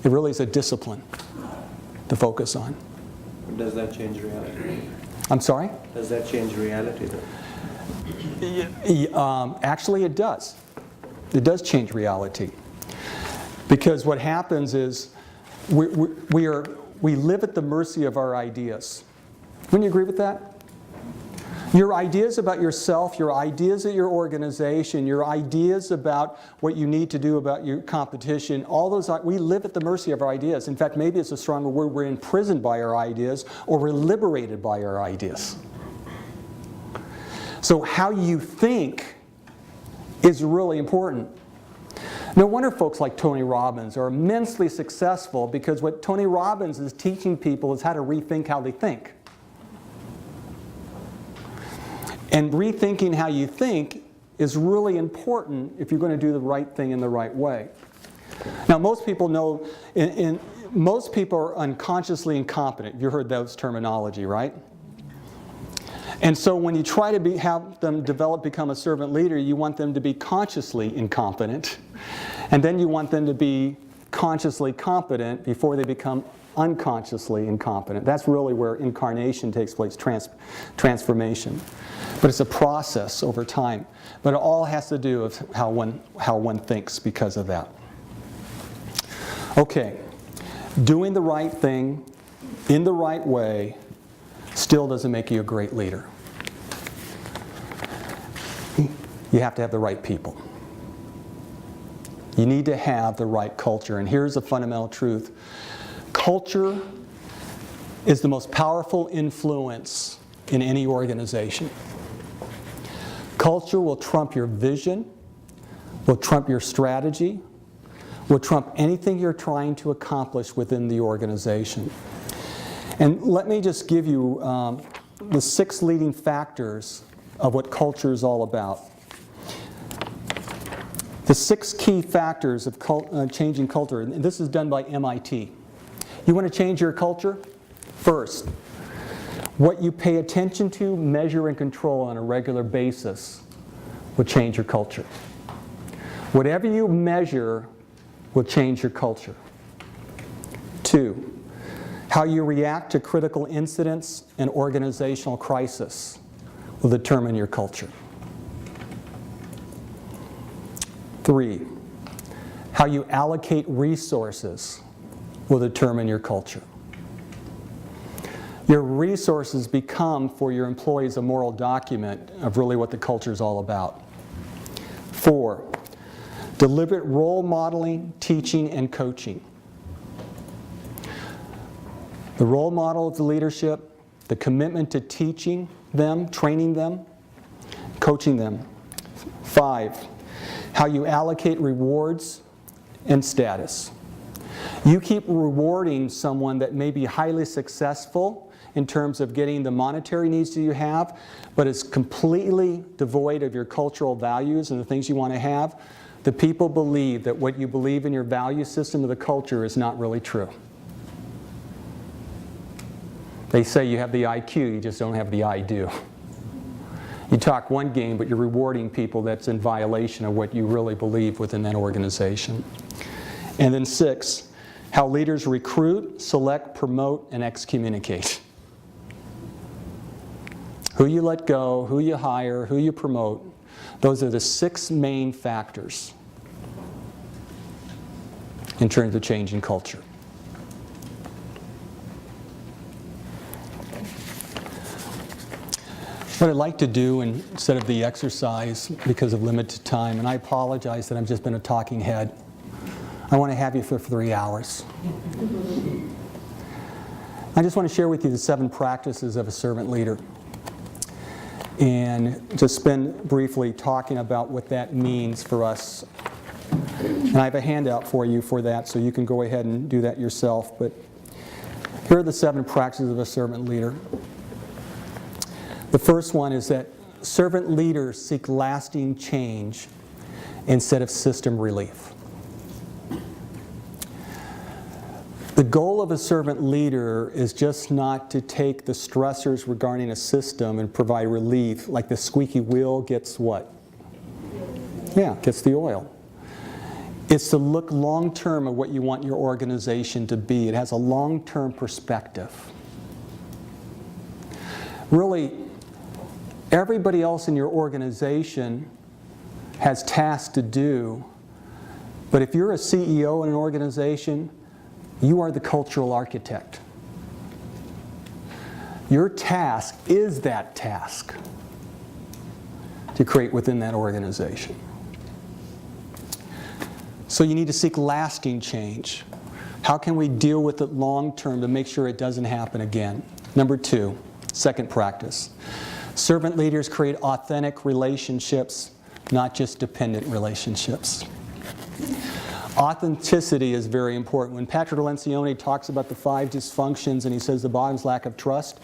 It really is a discipline to focus on. Does that change reality? I'm sorry? Does that change reality though? Actually, it does. It does change reality. Because what happens is we live at the mercy of our ideas. Wouldn't you agree with that? Your ideas about yourself, your ideas at your organization, your ideas about what you need to do about your competition, all those, we live at the mercy of our ideas. In fact, maybe it's a stronger word, we're imprisoned by our ideas or we're liberated by our ideas. So how you think is really important. No wonder folks like Tony Robbins are immensely successful, because what Tony Robbins is teaching people is how to rethink how they think. And rethinking how you think is really important if you're going to do the right thing in the right way. Now, most people know, most people are unconsciously incompetent. You heard those terminology, right? And so when you try to have them become a servant leader, you want them to be consciously incompetent. And then you want them to be consciously competent before they become unconsciously incompetent. That's really where incarnation takes place, transformation. But it's a process over time. But it all has to do with how one thinks because of that. Okay, doing the right thing in the right way still doesn't make you a great leader. You have to have the right people. You need to have the right culture. And here's a fundamental truth. Culture is the most powerful influence in any organization. Culture will trump your vision, will trump your strategy, will trump anything you're trying to accomplish within the organization. And let me just give you the 6 leading factors of what culture is all about. The 6 key factors of changing culture, and this is done by MIT. You want to change your culture? First, what you pay attention to, measure, and control on a regular basis will change your culture. Whatever you measure will change your culture. 2, how you react to critical incidents and organizational crisis will determine your culture. 3, how you allocate resources will determine your culture. Your resources become, for your employees, a moral document of really what the culture is all about. 4, deliberate role modeling, teaching, and coaching. The role model of the leadership, the commitment to teaching them, training them, coaching them. 5, how you allocate rewards and status. You keep rewarding someone that may be highly successful in terms of getting the monetary needs that you have, but is completely devoid of your cultural values and the things you want to have. The people believe that what you believe in your value system of the culture is not really true. They say you have the IQ, you just don't have the I do. You talk one game, but you're rewarding people that's in violation of what you really believe within that organization. And then 6, how leaders recruit, select, promote, and excommunicate. Who you let go, who you hire, who you promote, those are the 6 main factors in terms of changing culture. What I'd like to do instead of the exercise, because of limited time, and I apologize that I've just been a talking head, I want to have you for 3 hours. I just want to share with you the 7 practices of a servant leader, and just spend briefly talking about what that means for us. And I have a handout for you for that, so you can go ahead and do that yourself. But here are the 7 practices of a servant leader. The first one is that servant leaders seek lasting change instead of system relief. The goal of a servant leader is just not to take the stressors regarding a system and provide relief, like the squeaky wheel gets what? Yeah, gets the oil. It's to look long-term at what you want your organization to be. It has a long-term perspective. Really, everybody else in your organization has tasks to do, but if you're a CEO in an organization, you are the cultural architect. Your task is that task to create within that organization. So you need to seek lasting change. How can we deal with it long term to make sure it doesn't happen again? Number 2, second practice. Servant leaders create authentic relationships, not just dependent relationships. Authenticity is very important. When Patrick Lencioni talks about the 5 dysfunctions and he says the bottom is lack of trust,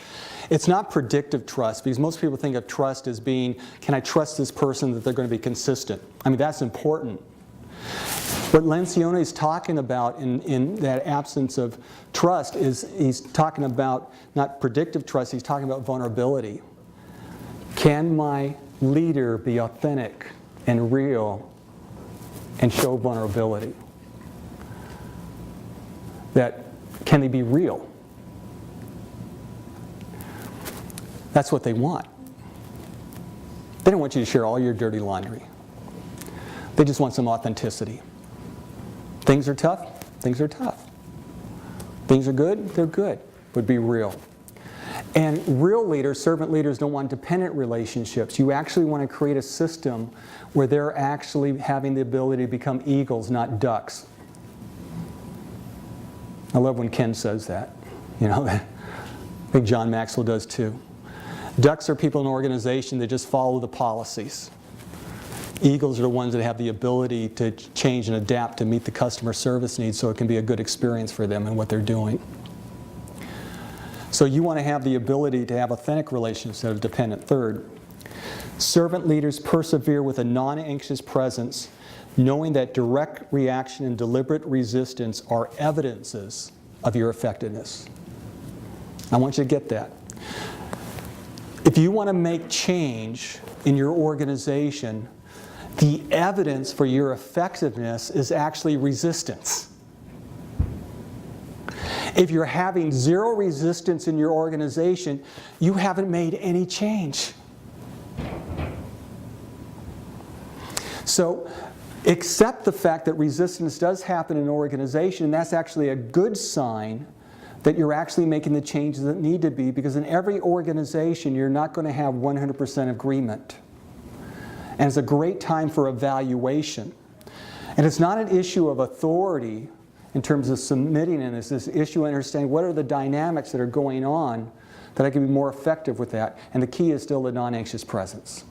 it's not predictive trust, because most people think of trust as being, can I trust this person that they're going to be consistent? I mean, that's important. What Lencioni is talking about in that absence of trust is he's talking about not predictive trust, he's talking about vulnerability. Can my leader be authentic and real and show vulnerability? That, can they be real? That's what they want. They don't want you to share all your dirty laundry. They just want some authenticity. Things are tough, things are tough. Things are good, they're good, but be real. And real leaders, servant leaders, don't want dependent relationships. You actually want to create a system where they're actually having the ability to become eagles, not ducks. I love when Ken says that. You know, I think John Maxwell does too. Ducks are people in an organization that just follow the policies. Eagles are the ones that have the ability to change and adapt to meet the customer service needs so it can be a good experience for them and what they're doing. So you want to have the ability to have authentic relationships instead of dependent. Third, servant leaders persevere with a non-anxious presence, knowing that direct reaction and deliberate resistance are evidences of your effectiveness. I want you to get that. If you want to make change in your organization, the evidence for your effectiveness is actually resistance. If you're having zero resistance in your organization, you haven't made any change. So, accept the fact that resistance does happen in an organization, and that's actually a good sign that you're actually making the changes that need to be, because in every organization you're not going to have 100% agreement. And it's a great time for evaluation. And it's not an issue of authority in terms of submitting, and it's this issue of understanding what are the dynamics that are going on that I can be more effective with that. And the key is still the non-anxious presence.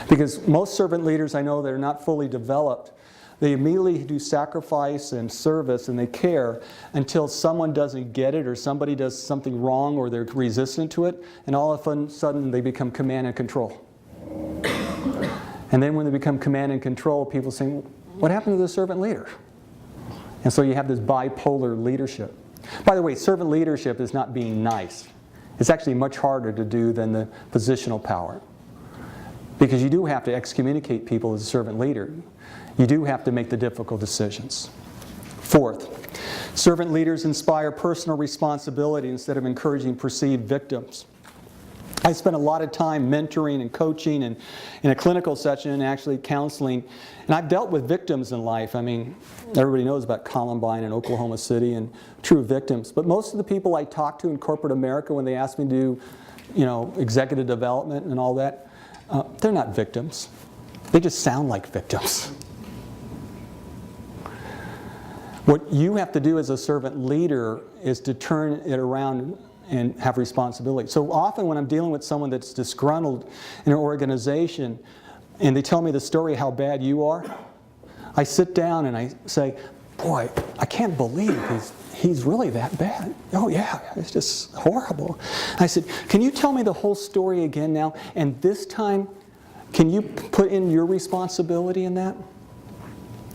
Because most servant leaders I know that are not fully developed, they immediately do sacrifice and service and they care until someone doesn't get it or somebody does something wrong or they're resistant to it, and all of a sudden they become command and control. And then when they become command and control, people say, what happened to the servant leader? And so you have this bipolar leadership. By the way, servant leadership is not being nice. It's actually much harder to do than the positional power. Because you do have to excommunicate people as a servant leader. You do have to make the difficult decisions. Fourth, servant leaders inspire personal responsibility instead of encouraging perceived victims. I spent a lot of time mentoring and coaching and in a clinical session and actually counseling. And I've dealt with victims in life. I mean, everybody knows about Columbine in Oklahoma City and true victims. But most of the people I talk to in corporate America when they ask me to do, executive development and all that, they're not victims. They just sound like victims. What you have to do as a servant leader is to turn it around and have responsibility. So often when I'm dealing with someone that's disgruntled in an organization and they tell me the story how bad you are, I sit down and I say, boy, I can't believe he's really that bad. Oh yeah, it's just horrible. I said, can you tell me the whole story again now? And this time, can you put in your responsibility in that?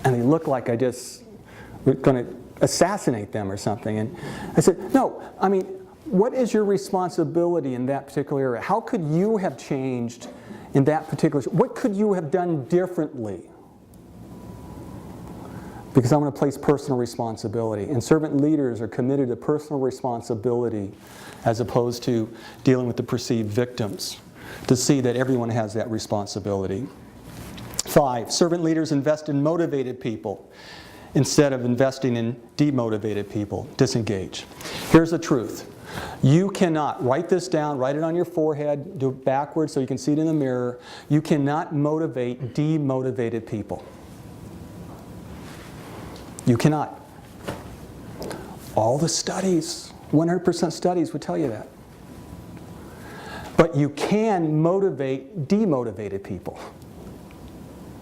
And they looked like I just was going to assassinate them or something. And I said, no, I mean, what is your responsibility in that particular area? How could you have changed in that particular, what could you have done differently? Because I'm going to place personal responsibility. And servant leaders are committed to personal responsibility as opposed to dealing with the perceived victims, to see that everyone has that responsibility. 5, servant leaders invest in motivated people instead of investing in demotivated people. Disengage. Here's the truth. You cannot, write this down, write it on your forehead, do it backwards so you can see it in the mirror. You cannot motivate demotivated people. You cannot. All the studies, 100% studies would tell you that. But you can motivate demotivated people.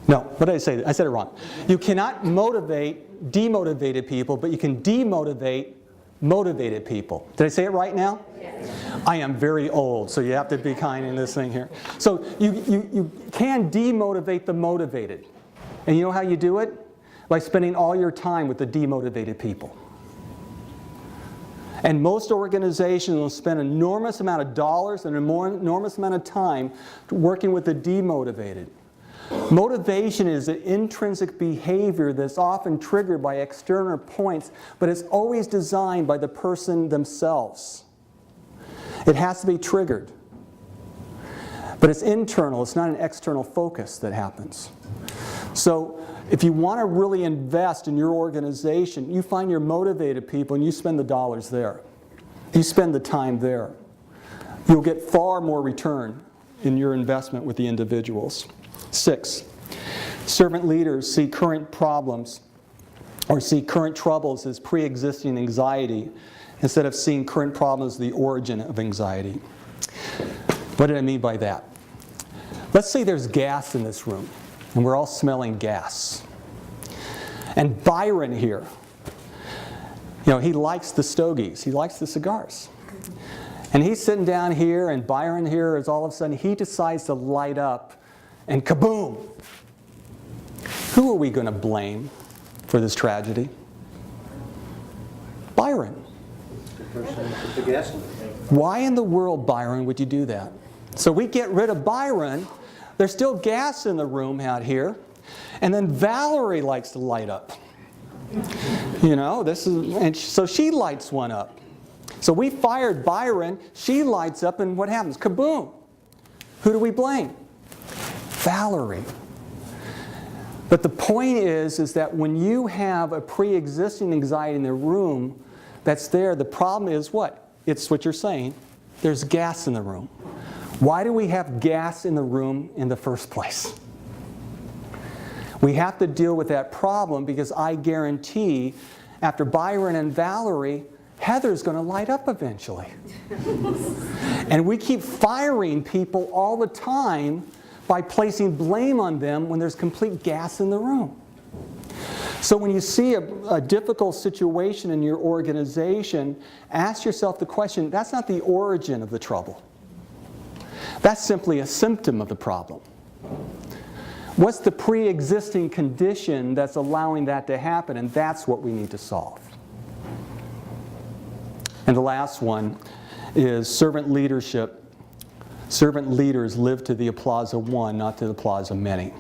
No, what did I say? I said it wrong. You cannot motivate demotivated people, but you can demotivate motivated people. Did I say it right now? Yes. I am very old, so you have to be kind in this thing here. So you can demotivate the motivated. And you know how you do it? By spending all your time with the demotivated people. And most organizations will spend an enormous amount of dollars and an enormous amount of time working with the demotivated. Motivation is an intrinsic behavior that's often triggered by external points, but it's always designed by the person themselves. It has to be triggered. But it's internal, it's not an external focus that happens. So if you want to really invest in your organization, you find your motivated people and you spend the dollars there. You spend the time there. You'll get far more return in your investment with the individuals. 6, servant leaders see current problems or see current troubles as pre-existing anxiety instead of seeing current problems as the origin of anxiety. What did I mean by that? Let's say there's gas in this room and we're all smelling gas. And Byron here, you know, he likes the stogies, he likes the cigars. And he's sitting down here and Byron here is all of a sudden, he decides to light up and kaboom! Who are we going to blame for this tragedy? Byron. The person who put the gas in. Why in the world, Byron, would you do that? So we get rid of Byron. There's still gas in the room out here. And then Valerie likes to light up. You know, and so she lights one up. So we fired Byron. She lights up, and what happens? Kaboom! Who do we blame? Valerie. But the point is that when you have a pre-existing anxiety in the room that's there, the problem is what? It's what you're saying. There's gas in the room. Why do we have gas in the room in the first place? We have to deal with that problem because I guarantee after Byron and Valerie, Heather's going to light up eventually. And we keep firing people all the time by placing blame on them when there's complete gas in the room. So when you see a difficult situation in your organization, ask yourself the question, that's not the origin of the trouble. That's simply a symptom of the problem. What's the pre-existing condition that's allowing that to happen? And that's what we need to solve. And the last one is servant leadership. Servant leaders live to the applause of one, not to the applause of many.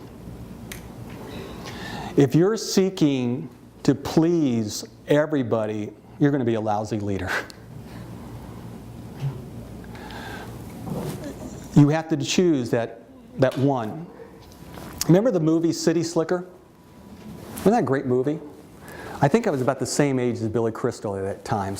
If you're seeking to please everybody, you're going to be a lousy leader. You have to choose that one. Remember the movie City Slicker? Wasn't that a great movie? I think I was about the same age as Billy Crystal at that time.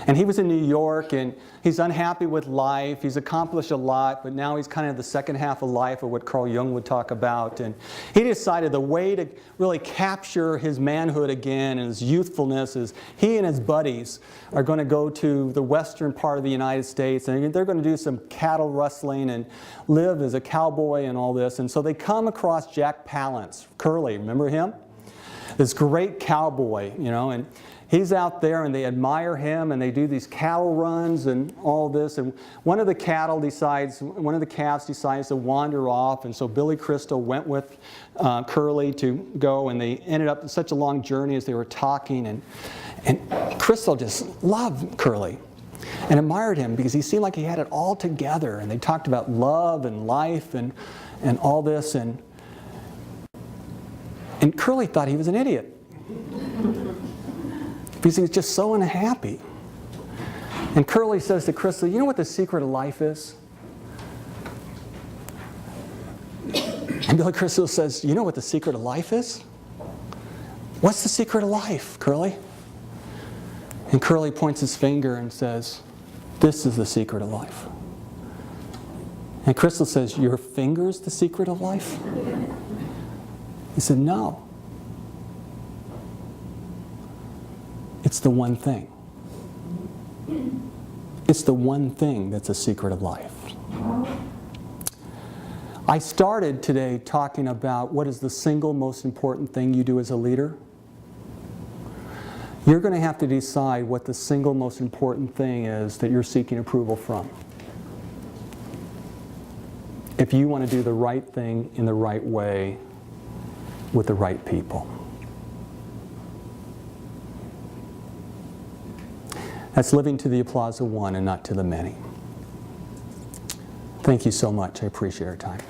And he was in New York, and he's unhappy with life. He's accomplished a lot, but now he's kind of the second half of life of what Carl Jung would talk about. And he decided the way to really capture his manhood again and his youthfulness is he and his buddies are going to go to the western part of the United States, and they're going to do some cattle rustling and live as a cowboy and all this. And so they come across Jack Palance, Curly, remember him? this great cowboy, you know, and he's out there and they admire him and they do these cattle runs and all this. And one of the calves decides to wander off, and so Billy Crystal went with Curly to go, and they ended up in such a long journey as they were talking, and Crystal just loved Curly and admired him because he seemed like he had it all together, and they talked about love and life and all this, and Curly thought he was an idiot because he was just so unhappy. And Curly says to Crystal, you know what the secret of life is? And Billy Crystal says, you know what the secret of life is? What's the secret of life, Curly? And Curly points his finger and says, this is the secret of life. And Crystal says, your finger's the secret of life? He said, no. It's the one thing. It's the one thing that's a secret of life. I started today talking about what is the single most important thing you do as a leader. You're going to have to decide what the single most important thing is that you're seeking approval from, if you want to do the right thing in the right way with the right people. That's living to the applause of one and not to the many. Thank you so much. I appreciate your time.